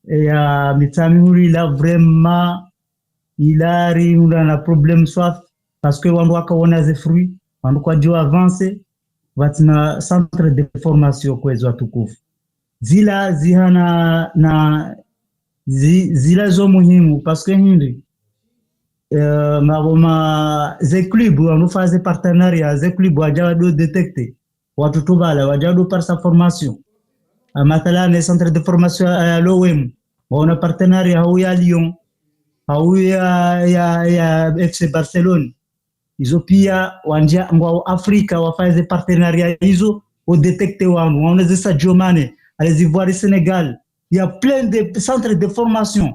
ya mitamihuri la vraiment ilari una problème soif parce que wandu wakaona ze fruits wandu kwa jo avancer watina centre de formation kwezo watukufu zila zihana na zila zo muhimu parce que hindi ze club wanufaze partenariat ze club wajado detecte watu bala wajado par sa formation mathala ne centre de formation à l'OM wana partenariat au ya Lyon au ya FC Barcelone hizo pia wanja ngwa Afrika wafanye partenariat hizo au detecte wangu wanaweza Sadio Mane allez voir Sénégal il y a plein de centres de formation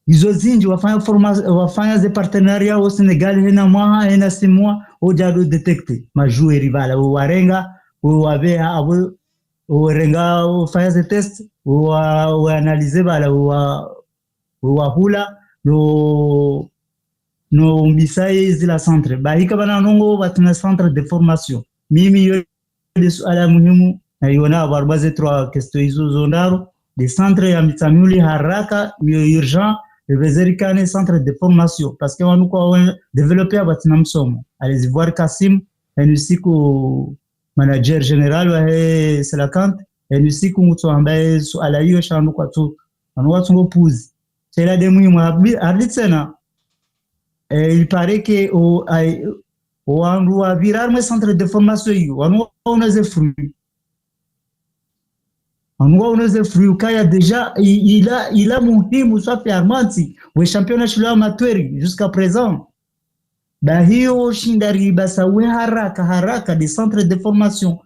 hizo zinji wafanya ze partenariat au Sénégal hena mwa hena simwa au jado detecte majueri bala warenga wabea abo warenga wafanya ze test wa analyze bala wa hula no mbisai zila centre bahika bana nongo batuna centre de formation mimi yo de suala muhimu na yona barbaze 3 questions hizo zondaro de centre ya mitamuli haraka urgent vezerikane centre de formation parce que wanu kwa développer batuna msomo allez voir Kassim siku manager general wa Selakant siku mtu ambaye suala hiyo shanu kwa tu anu watu ngopuzi c'est de muhimu abitsena il paraît que au endroit virar mais centre de formation yo on a des fruits kaya déjà il a muhimu safi armanti wa championnat shule amateur jusqu'à présent ba hiyo shindari basa we haraka des centres de formation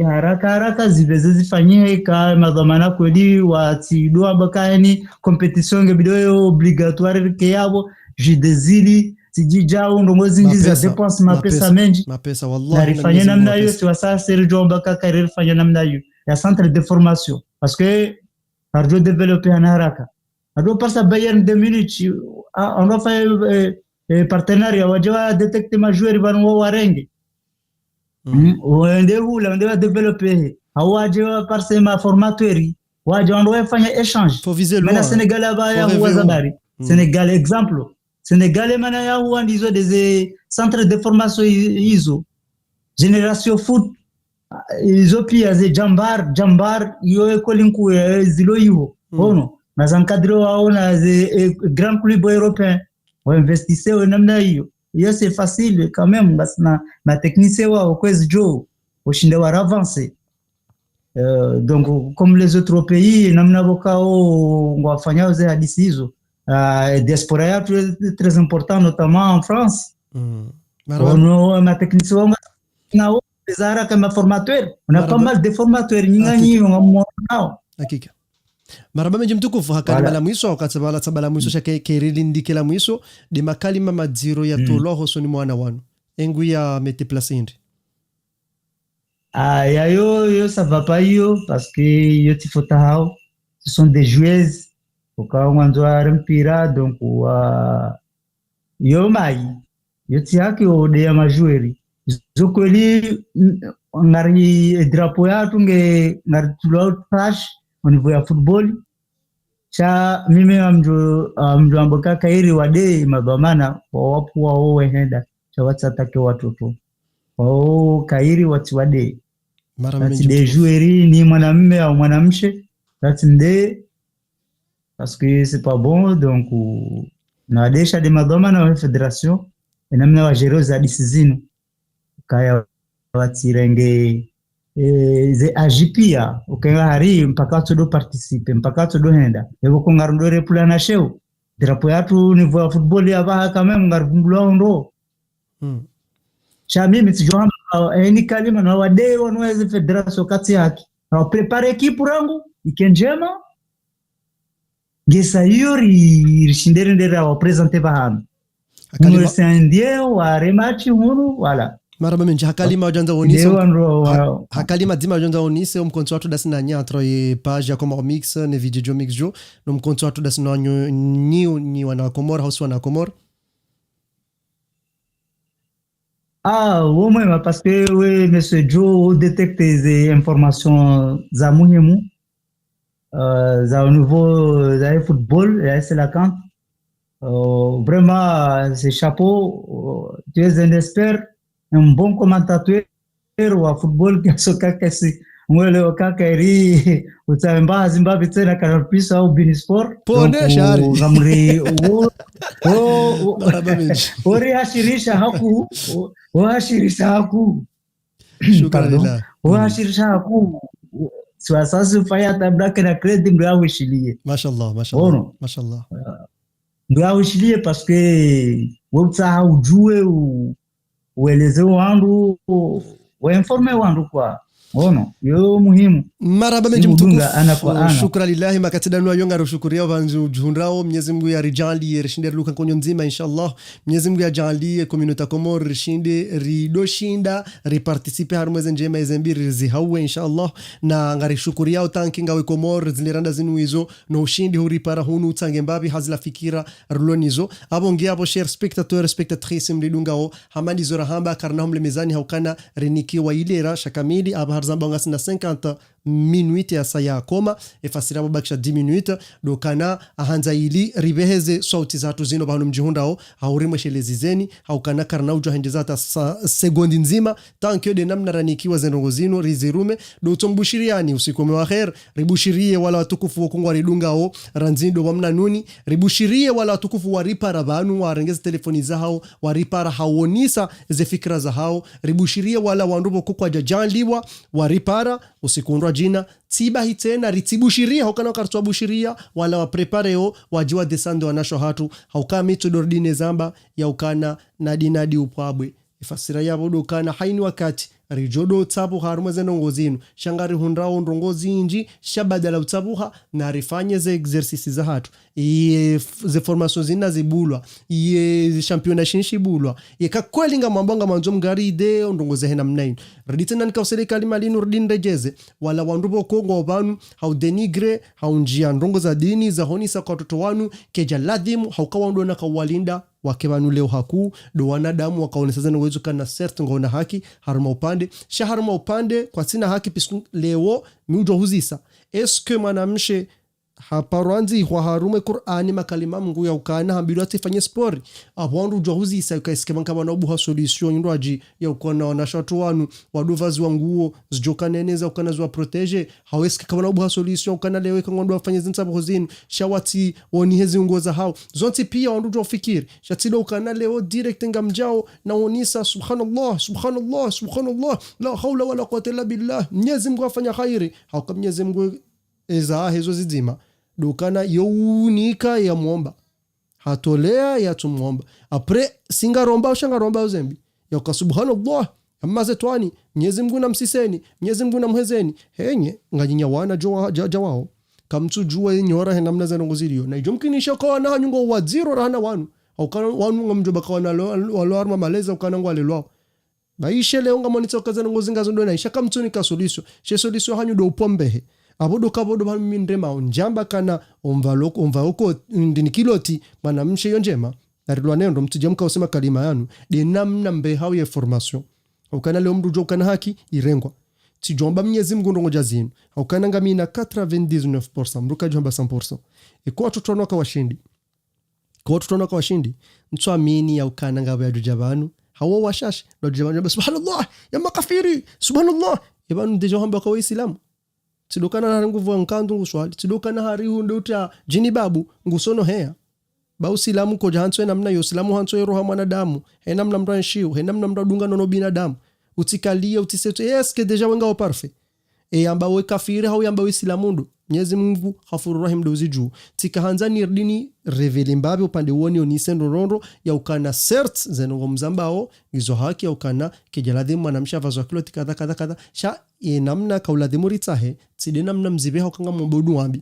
haraka ziveze zifanyike kama dhamana kweli watidwa bakani competition ngebidoyo obligatoire ke yabo jidezili sijijao ndongozi ngiza dépense mapesa menji mapesa wallahi nifanye namna hiyo si wasa Sergio Mbaka career fanya namna hiyo ya centre de formation parce que arjo développer en haraka ado passa Bayern de Munich on va faire partenariat wajua detecter majoueur banu warenge wende va développer hawaje parce ma formateur waje on fanya échange mais Sénégal abaya huwa zabari Sénégal exemple Sénégal mana ya huwa ndizo des centres de formation hizo Génération Foot hizo pia ze jambar yo kolinku zilo hiyo ono na zankadro waona ze grand club européen wa investisseur namna hiyo c'est facile quand même parce que ma technicien wa kwezi jo ushinde wa avancer donc comme les autres pays namna bokao ngwafanya ze hadisi hizo diaspora yatu très important notamment en France ma technicien wa nao zara kama formateur on a pas mal de formateurs nyingi nao hakika maraba menje mtukufu hakali mala mwiso wakati tabala mwiso shake kerili ndike la mwiso de makalima madziro ya toloho soni mwana wanu engu ya mete place indi yo ça va pas yo parce que yo tifota hao ce sont des joueuses ukawa mwanzo mpira donc yo mai yo tiaki ode ya majueri zokweli ngari drapeau yatu ngari tulo pash au niveau ya football cha mimi amjo amboka kairi wade mabamana wapu wao wehenda cha watsatake watoto wao kairi watu wade that's des joueurs ni mwanamume au mwanamshe that's nde parce que c'est pas bon donc na desha de mabamana wa federation enamna wa gérer za disizino kaya watirenge ze agipia ukenga hari mpaka todo participe mpaka todo henda ebo kongarundo repula na sheu drapo yatu ni voa football ya baha kama ngarvumbulwa ndo cha mimi sijua ni kalima na wade wanaweza federation kati yake na prepare equipe rangu ikenjema ngesa yori rishindere ndera wa presenter bahano akali sendie wa rematch hunu wala maraba menje hakalima ujanda onise hakalima dima ujanda onise umkonto watu dasina nyatro ye page ya Comor Mix ne video mix jo no mkonto watu dasina ni wana Comor house wana Comor ouais parce que oui monsieur Joe détecte des informations za muhimu za au niveau za football et c'est la camp vraiment c'est chapeau tu es un expert un bon commentateur wa football kiasoka kasi mwele wakakairi utamba Zimbabwe tena kana pisa au Binisport pone shari ngamri ori hashirisha haku shukrani hashirisha haku sasa fanya tabaka na credit ndio awishilie mashallah ndio awishilie parce que wewe ujue ueleze wangu uinforme wangu kwa ono yo muhimu maraba Si menji hudunga ana kwa mtukufu ana. shukra lillahi makatidanu ayonga rushukuria vanzu juhundrao Mwenyezi Mungu ya rijali rishinde luka konyo nzima inshallah Mwenyezi Mungu ya jali community komor rishinde ridoshinda riparticipe harumweze njema ezembiri zihawe inshallah na ngari shukuria utanki ngawe komor ziliranda zinu hizo no ushindi huripara hunu utange mbabi hazila fikira rulonizo abongia abo share spectateur spectatrice mlidungao hamani zora hamba karnahum le mezani haukana reniki wa ilera shakamili aba harzamba ngasina 50 minute ya saya koma efasira babakisha 10 minute dokana ahanza ili ribeheze sauti zatu zino bahanu mjihundao haurimwe shelezizeni haukana karna ujo handizata sekondi nzima tankyo de namna ranikiwa zenongo zino rizirume do tombushiriani usikome wa khair ribushirie wala watukufu wakungwa ridungao ranzindo wamna nuni ribushirie wala watukufu waripara banu warengeze telefoni zao waripara hawonisa ze fikra za hao ribushirie wala wandubo kukwa jajanliwa waripara usikundwa jina tiba hitena ritibushiria hokana kartwa bushiria wala wa prepareo wajiwa desando wanasho hatu haukana mitu dordine zamba ya ukana nadinadi upabwe ifasira yabo dokana haini wakati rijodo tsabu haruma zenongo zinu shangari hundrao ndongozi inji shabadala utsabuha na rifanye ze exercice za hatu ze formation zina zibulwa ye championnat shinshi bulwa ye kakwelinga mambonga manzo mgari ide ndongoze hena mnain reditena nikawsele kalima linu redin rejeze wala wandubo kongo banu hau denigre hau njia ndongo za dini za honisa kwa watoto wanu keja ladhimu haukawa ndo na kawalinda wakebanu leo haku do wanadamu wakaonesa zana uwezo kana certain ngona haki haruma upande kwa sina haki pisu leo miujo huzisa eske mwanamshe haparanzi kwa harume Qur'ani makalima Mungu ya ukana hambilu atifanye sport abwandu jo huzisa ukaeske manka na ubuha solution ndwaji ya ukona wanashatu wanu waduvazi wa nguo zijokaneneza ukana zwa protege haweske kama na ubuha solution ukana lewe kangondo afanye zinsa bozini shawati woni hezi ngoza hao zonti pia wandu jo fikiri shatilo ukana leo direct ngamjao na onisa subhanallah la hawla wala quwwata illa billah Mwenyezi Mungu afanya khairi hauka Mwenyezi Mungu eza hizo zizima dokana younika ya muomba hatolea ya tumuomba apre singaromba ushangaromba uzembi ya subhanallah amma zetwani Mwenyezi Mungu namsiseni Mwenyezi Mungu namhezeni henye ngajinya wana jawao kamtu jua nyora namna za ngozilio na ijomkinisha kwa na nyungo wa zero rana wanu au kana wanu ngamjoba kwa na lo arma maleza ukana ngwale lo baishe leo ngamonitsa kaza ngozinga zondo na ishaka mtuni ka solution hanyu do upombehe abodo kabodo ba mindrema onjamba kana omvaloko ndinikiloti bana mshe yonjema narilwa nendo mtujamka usema kalima yanu de namna mbe hao ya formation ukana leo mdu jokana haki irengwa tijomba Mwenyezi Mungu ndongo jazini ukana ngamina 99% mruka jomba 100% iko watoto kwa washindi mtuamini ya ukana ngabo ya jabanu hawa washash ndo jabanu subhanallah ya makafiri subhanallah ibanu dejo hamba kwa Uislamu tidokana na nguvu nkandu nguswali tidokana hari hunde uta jini babu ngusono hea ba Uislamu ko jahanso namna yo Uislamu hanso yo roha mwanadamu he namna mranshiu he namna mradunga nono binadamu utikalia utiseto eske deja wenga o parfait yamba we kafiri hau yamba Uislamu ndo Mwenyezi Mungu Ghafurur Rahim dozi juu tikahanza nirdini revele mbabe upande woni onisendo rondo ya ukana cert zenongo mzambao izo haki ya ukana kejalade mwanamsha vazo kilo tikadha sha namna kaulade muritsahe tside namna mzibeha ukanga mbodu wambi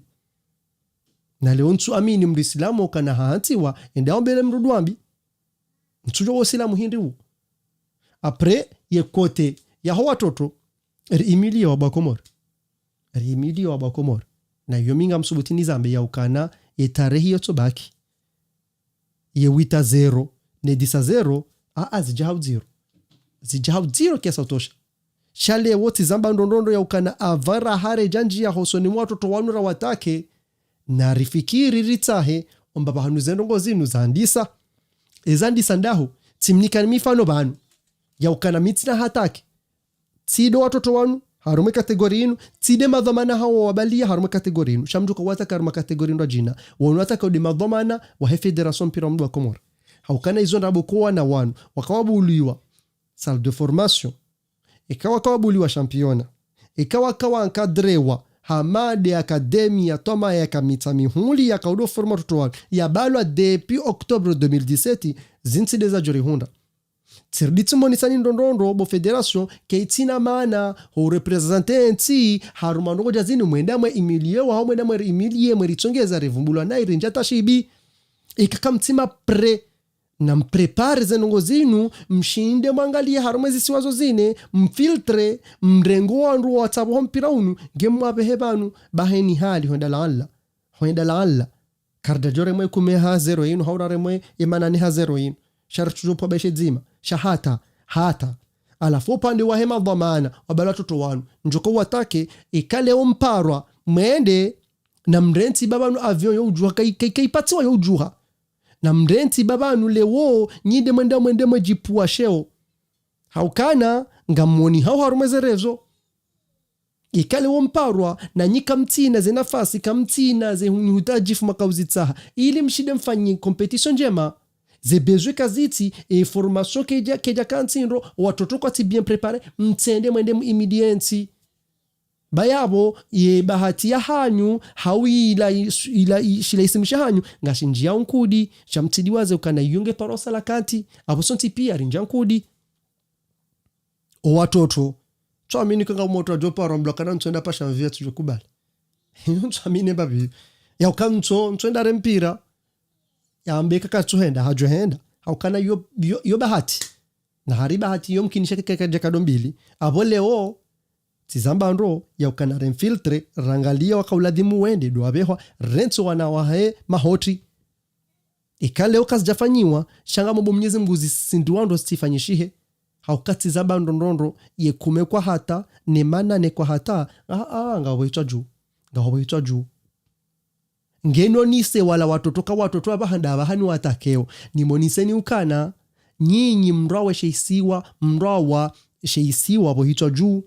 na leo ntu amini mrislamu ukana haantiwa endao mbele mrudu wambi ntujo wosilamu hindiwu apre ye kote ya ho watoto Emilio wa Bakomor na yominga msubutini zambe ya ukana etarehi yotobaki ye wita 0 ne disa 0 zijahau 0 kiasa utosha shale woti zamba ndondondo ya ukana avara hare janji ya hosoni watoto wanura watake na rifikiri ritahe ombaba hanu zendongo zinu zandisa ezandisa ndahu timnika mifano banu ya ukana mitina hatake tido watoto wanu harume kategori inu tide madhamana hawa wabalia harume kategori inu shamjuka wataka harume kategori inu jina wanu wataka udi madhamana wa federation piramide wa Komoro haukana izo ndabukuwa na wanu wakawabuliwa salle de formation ikawa kawabuliwa championa ikawa kawa ankadrewa hamade akademia toma ya kamita mihuli ya kaudo forma tutuwa ya balwa depuis octobre 2017 zinsi deza jori hunda tsirditsi monisani ndondondo bo federation keitina maana ho representante harumano koja zini mwenda mwe emilie wa mwenda mwe emilie mwe ritsongeza revumbulwa na irinja tashibi ikakamtima na mprepare zenongo zinu mshinde mwangalie harumwezi siwazo zine mfiltre mrengo wandu watabo mpira unu gemwabe hebanu baheni hali hoenda la karda jore mwe kumeha 0 inu haurare mwe imanani ha 0 inu shartu po beshe zima shahata alafu pande wa hema dhamana wabala toto wanu njoko watake ikale omparwa mwende na mrenti babanu avion yo ujua kaipatiwa yo ujua na mrenti babanu lewo nyide mwende mjipua sheo haukana ngamoni hao harumezerezo ikale omparwa na nyika mtina ze nafasi kamtina ze hutajifu makauzitsaha ili mshide mfanyi competition njema zebezwe kaziti e formation keja kantinro watoto kwa ti bien préparé mtende mwende immediate bayabo ye bahati ya hanyu hawi ila shilaisimsha hanyu ngashinjia unkudi chamtidiwaze ukana yunge parosa lakati abosonti pia rinja unkudi o watoto twamini kanga moto joparo mblokana ntwenda pasha mvia tujukubali twamini babi ya ukanto ntwenda rempira ya mbeka katsuhenda hajohenda haukana yo bahati na hari bahati yo mkinisha kaka dombili abo leo tizambandro ya ukana renfiltre rangalia wakauladimu wende doabehwa renzo wanawahe mahoti ikale ukazjafanyiwa shanga mambo Mwenyezi Mungu zisinduando stifanyishihe haukati zambandro ndondo yekume kwa hata nemana ne kwa hata ngawaitwa juu ngeno nise wala watoto abahanda abahani watakeo nimoniseni ukana nyinyi mrawa sheisiwa bohitwa juu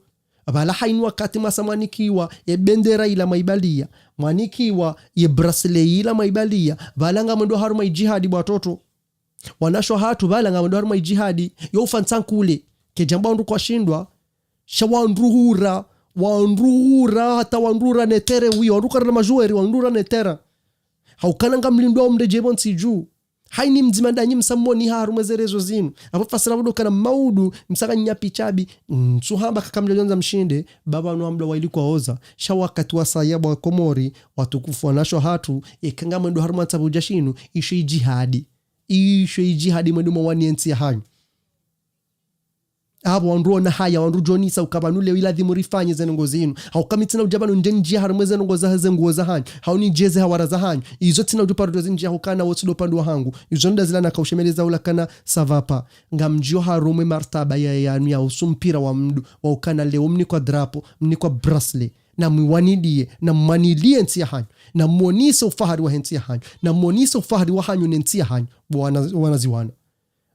abala hainu wakati masamanikiwa ye bendera ila maibalia mwanikiwa ye bracelet ila maibalia balanga mwendo haruma jihadi watoto wanasho hatu balanga mwendo haruma jihadi yo ufansankule kejamba ndu kwa shindwa shawandruhura hata wandrura netere wiyo wanduka na majueri wandrura netera haukananga mlindo mrejebo nsiju haini mzima ndanyi msamoni harumwezerezo zinu apo fasira budo kana maudu msaka nyapi chabi nsuhamba kakamlelonza mshinde baba nuambla wailikuwa oza shawakati wa sayaba wa Komori watukufu wanasho hatu ikanga mwendo haruma tabuja shinu isho ijihadi mwendo mwani ensi ya hanyu abo wanruo na haya wanru jonisa ukabanule wila dhimurifanye zenongo zinu haukamitina ujabanu njenjia harumweze nongo za zengo za hanyu hauni jeze hawara za hanyu izo tina ujuparudo zinjia hukana wotsido pandu wa hangu izo nda zila na kaushemeleza ulakana savapa nga mjio harume martaba ya usumpira wa mdu wa ukana leo mni kwa drapo mni kwa bracelet na mwanidie na mwanilie nsi ya hanyu na mwonisa ufahari wa hensi ya hanyu na mwonisa ufahari wa hanyu nensi ya hanyu wanaziwana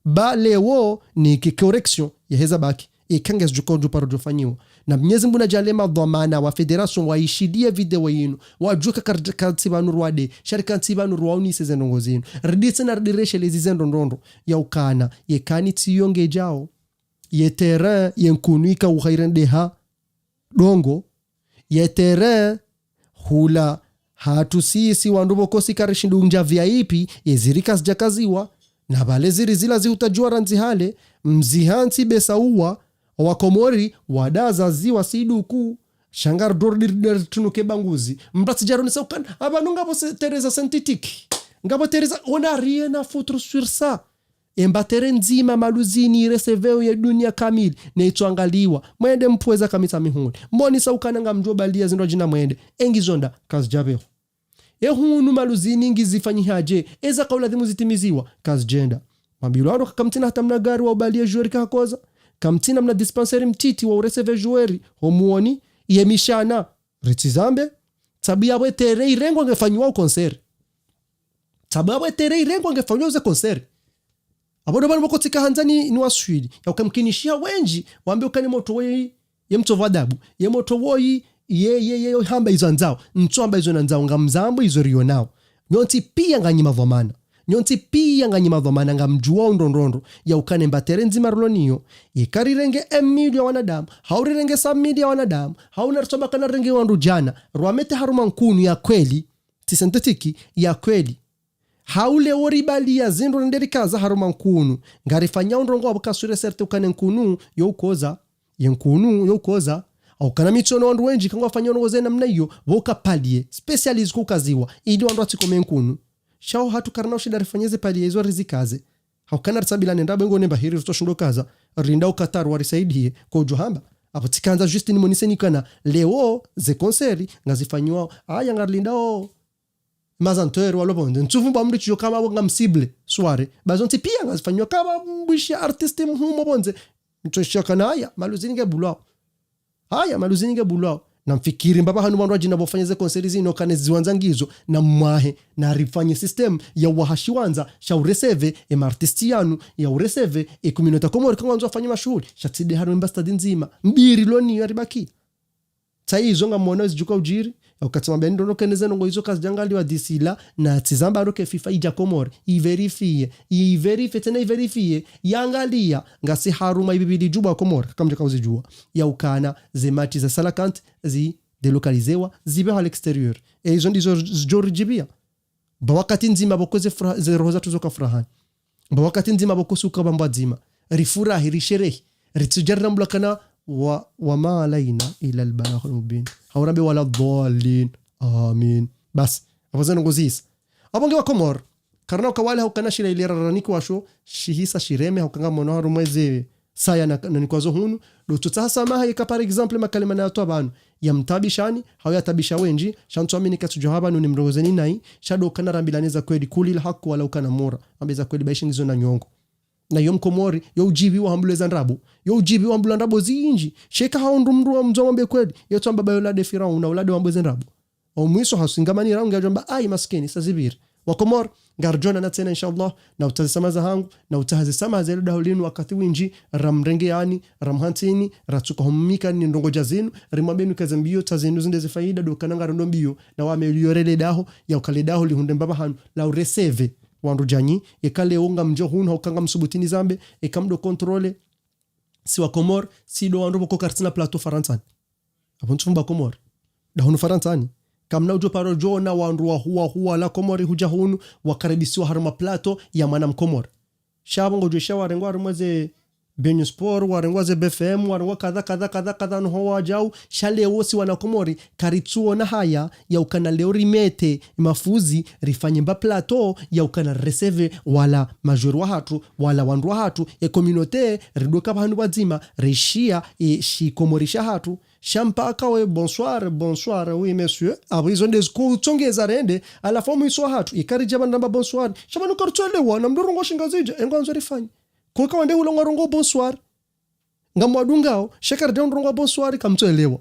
ba lewo ni kikoreksyon ya heza baki ikanges jukonju paro jofanyiwa na Mwenyezi Mungu najalema dhamana wa federation waishidia video yinu wajuka katsibanu rwade sharika tsibanu rwauni sezenongo zinu rditse na rdireshe lezizendo ndondo ya ukana yekani tsiyonge jao ye terrain yenkunika uhairende ha dongo ye terrain hula hatu sisi wandubo kosi karishindu unja VIP yezirikas jakaziwa na bale zila ziutajua ranzi hale mzihansi besauwa wa Komori wadaza ziwa siduku shangar dordir tunuke banguzi mbrati jaroni saukan abanu ngabo tereza sentetiki ngabo tereza ona riena futru sur ça embatere nzima maluzini reseveo ya dunia kamili neitwangaliwa mwende mpweza kamita mihuni mboni saukana ngamjobalia zindo jina mwende engizonda kazjabeho ehunu maluzini ngizifanyi haje eza kaula dhimu zitimiziwa kazjenda mabilwaro kamtina hata mna gari wa ubalia jueri kakoza kamtina mna dispenseri mtiti wa ureseve jueri homuoni yemishana ritizambe tabia wetere irengo ngefanywa konseri tabia wetere irengo ngefanywa uze konseri abodo bano bokotika hanzani ni waswidi ya ukamkinishia wenji waambie ukani moto wei yemtova adabu yemoto woi ye hamba izo nzao ntwamba izo nzao ngamzambo izo rio nao nyonti pia nganyima dhamana ngamjua ndondondo ya ukane mbatere nzima roloniyo yekarirenge emilia wanadamu haurirenge samidia wanadamu hauna rtoba kana renge wandu jana rwamete haruma nkunu ya kweli tisentetiki ya kweli haule oribalia zindu nderi kaza haruma nkunu ngarifanya ndongo abukasure serte ukane nkunu yokoza yenkunu yokoza au kana mitsono ndu wenji kangwa fanya ndongo zena mnayo boka palie specialist kukaziwa ili wandu atikome nkunu shao hatu karna ushida rifanyeze palie hizo rizikaze au kana tsabila nenda bengo nemba hiri toshindo kaza rinda ukatar warisaidie kwa johamba apo tikanza juste ni moniseni kana leo ze konseri ngazifanywa aya ngarlindao mazantero walobonde ntuvumba mri chiyo kama wanga msible soare bazonti pia ngazifanywa kama mbishi artiste mhumo bonze mtosha kana haya maluzinge bulao na mfikiri mbaba hanu wandu wajina bofanyeze konseri zino kane ziwanza ngizo na mwahe na rifanye system ya wahashi wanza sha ureseve artisti yanu ya ureseve community komori kama wanzo afanye mashuhuri shatide hanu mbastadi nzima mbiri loni yaribaki taizo ngamona zijuka ujiri ukatama bendo no keneze ngo izo kazi jangali wa disila na tizamba roke FIFA ija komori iverifie tena iverifie yangalia ngasi haruma ibibidi juba komori kama jaka jua ya ukana zemati za salakant zi delokalizewa zibe à l'extérieur et izo ndizo jorjibia bawakati nzima bokoze ze roza tuzoka furahan bawakati nzima bokosuka bambadzima rifurahi risherehi ritujarra mlakana وما علينا إلى البلاغ المبين حوربي ولا الضالين آمين بس أفضل نقوليس أبغى وكمر كرنا كواله وكنا شيء اللي رانيك واشو شيء شيرمه وكنا منهار مزي saya na nikwazo hunu do tutasa maha yeka par exemple makalima na to abantu yamtabishani hayatabisha wenji shantu amini katujo haba ni mrozeni nai shado kana rambilaneza kweli kulil haq wala ukana mora ambeza kweli baishingizo na nyongo na yom komori yo ujibi wa hambuleza ndrabu yo ujibi wa hambula ndrabu zinji sheka haundu mru wa mzombe kweli yo tamba bayola de firaun na ulade wa mbeze ndrabu o mwiso hasingamani ranga jamba ai maskini sazibir wa komor garjona na tena inshallah na utazisamaza hangu na utazisama zile dahulinu wakati winji ramrenge yani ramhantini ratsuka homika ni ndongo jazinu rimambenu kazambio tazinu zinde zifaida do kananga rondombio na wameliorele daho ya ukale daho lihunde mbaba hanu la ureseve wandu janyi ekale onga mjo hunu hokanga msubutini zambe ekamdo kontrole si wa komor si do wandu boko kartina plateau faransan abontu mba komor da hunu faransani kamna ujo paro jona wandu wa huwa la komori huja hunu wakaribisiwa haruma plateau ya mana mkomor shabongo jo shawa rengwa rumaze Benyo Sport warengwaze BFM warengwa kadha no hawa jau shale wosi wana komori karitsuo na haya ya ukana leo rimete mafuzi rifanye mba plateau ya ukana reseve wala major wa hatu wala wandu wa hatu communauté ridoka bandu bazima reshia shikomorisha hatu champaka we bonsoir oui monsieur abrizo ndeziko tsongeza rende ala fomu iso hatu ikarija bandamba bonsoir shabano kartsole wana mdorongo shingazije engonzo rifanye kwa kawande ulonga rongo bonsoir ngamwadungao shekar down rongo bonsoir kamtoelewa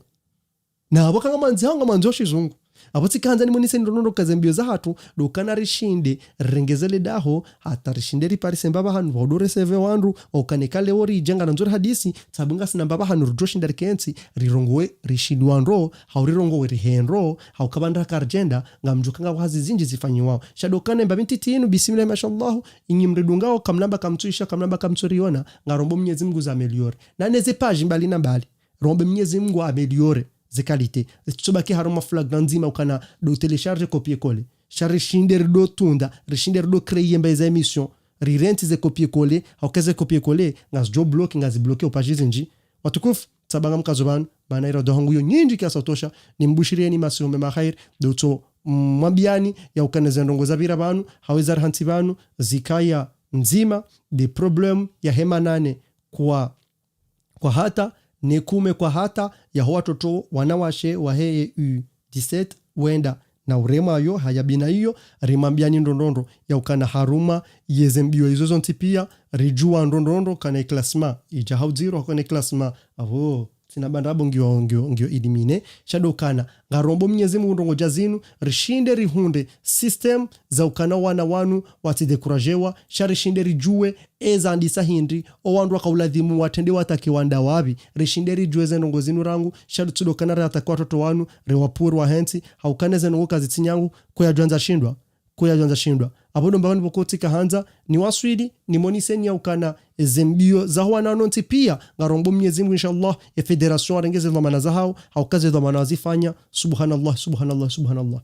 na abo kanga manzi hanga manzoshi zungu abo tikanza ni monise ndondo kazembio za hatu do kanari shinde rengezele daho hatarishinde ripari sembaba hanu vodore seve wandu okanekale ori jenga nanzuri hadisi sabunga sina baba hanu rudoshinda rikensi rirongowe rishidwanro haurirongowe rihenro haukabanda karjenda ngamjukanga wazi zinji zifanyiwao shadokane mbabinti tinu bismillah mashallah inyimridungao kamnamba kamtuisha kamnamba kamturiona ngarombo Mwenyezi Mungu za ameliore na neze page mbali na mbali rombo Mwenyezi Mungu ameliore ze qualité tsobaki haruma flag nzima ukana do télécharger copier coller charge shinder do tunda rishinder do créer mbeza émission rirenti ze copier coller haukaze copier coller ngas job blocking ngas bloquer page zinji watukufu tabanga mkazobana bana ira do hangu yo nyinji kiasi tosha nimbushirieni masume mahair do to mwambiani ya ukana zendongo za bira banu hawezar hanti banu zikaya nzima de problem ya hema nane kwa hata nekume kwa hata ya watoto wanawashe wa heye U17 wenda na urema yo hayabina hiyo rimambiani ndondondo ya ukana haruma yezembio hizo zonti pia rijua ndondondo kana klasma ija hauziro kana klasma avo sinabandabo ngio elimine shado kana ngarombo Mwenyezi Mungu ndongo jazinu rishinde rihunde system za ukana wana wanu watidekurajewa sharishinde rijue eza andisa hindi o wandu wakauladhimu watende watake wanda wabi rishinde rijue ze ndongo zinu rangu shado tudo kana rataka watoto wanu rewapuru wa hensi haukane ze ndongo kazi tinyangu kuya juanza shindwa abondo mbawani bokotika hanza ni waswidi ni moniseni ya ukana zembio za wana nonti pia ngarombo Mwenyezi Mungu inshallah ya federation arengeze dhamana za hao haukaze dhamana wazifanya subhanallah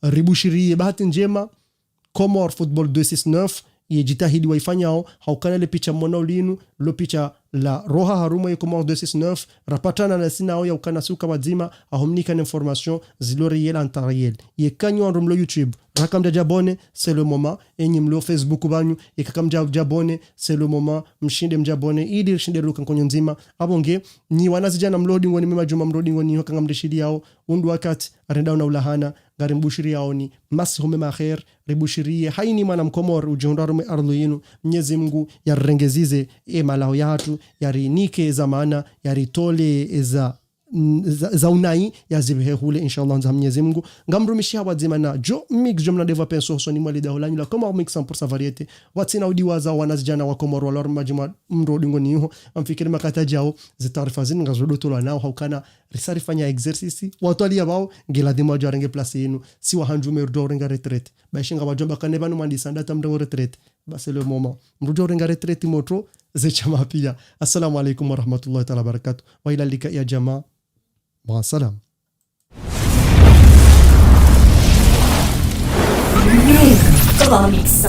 ribushiri bahati njema Comor Football 269 yejitahidi waifanyao haukana le picha mona ulinu lo picha la roha haruma ya Comor 269 rapatana na sinao ya ukana suka wazima ahomnika information zilori yela antariel ye kanyo rumlo YouTube rakamja jabone c'est le moment enyi mlo Facebook banyu yekakamja jabone c'est le moment mshinde mjabone ili shinde ruka konyo nzima abonge ni wanazijana mlodi ngoni mema juma mlodi ngoni hokanga mdeshidi yao undu wakati arenda na ulahana gari mbushiri yao ni masi home maher ribushirie haini mwana mkomor ujiondarume arlo yenu Mwenyezi Mungu yarengezize malao yatu yarinike zamana yaritole za unai yazibehe hule inshallah nza Mwenyezi Mungu ngamrumishia wazima na jo mix jomna deva penso soni mwali da holanyu la kama mix 100% variete watina udiwaza wanazijana wa Komoro walor majuma mrodi ngoni ho amfikiri makata jao zitarifa zini ngazodo tolo nao haukana risari fanya exercice watali yao ngila dimo jarenge place yenu si wa hanju merdo renga retraite bashinga wajomba kanebanu mandisanda tamdango retraite basi le moment mrujo renga retraite moto zechama pia. Assalamu alaikum wa rahmatullahi ta'ala barakatuh wa ila lika ya jamaa مع السلامة. Comics.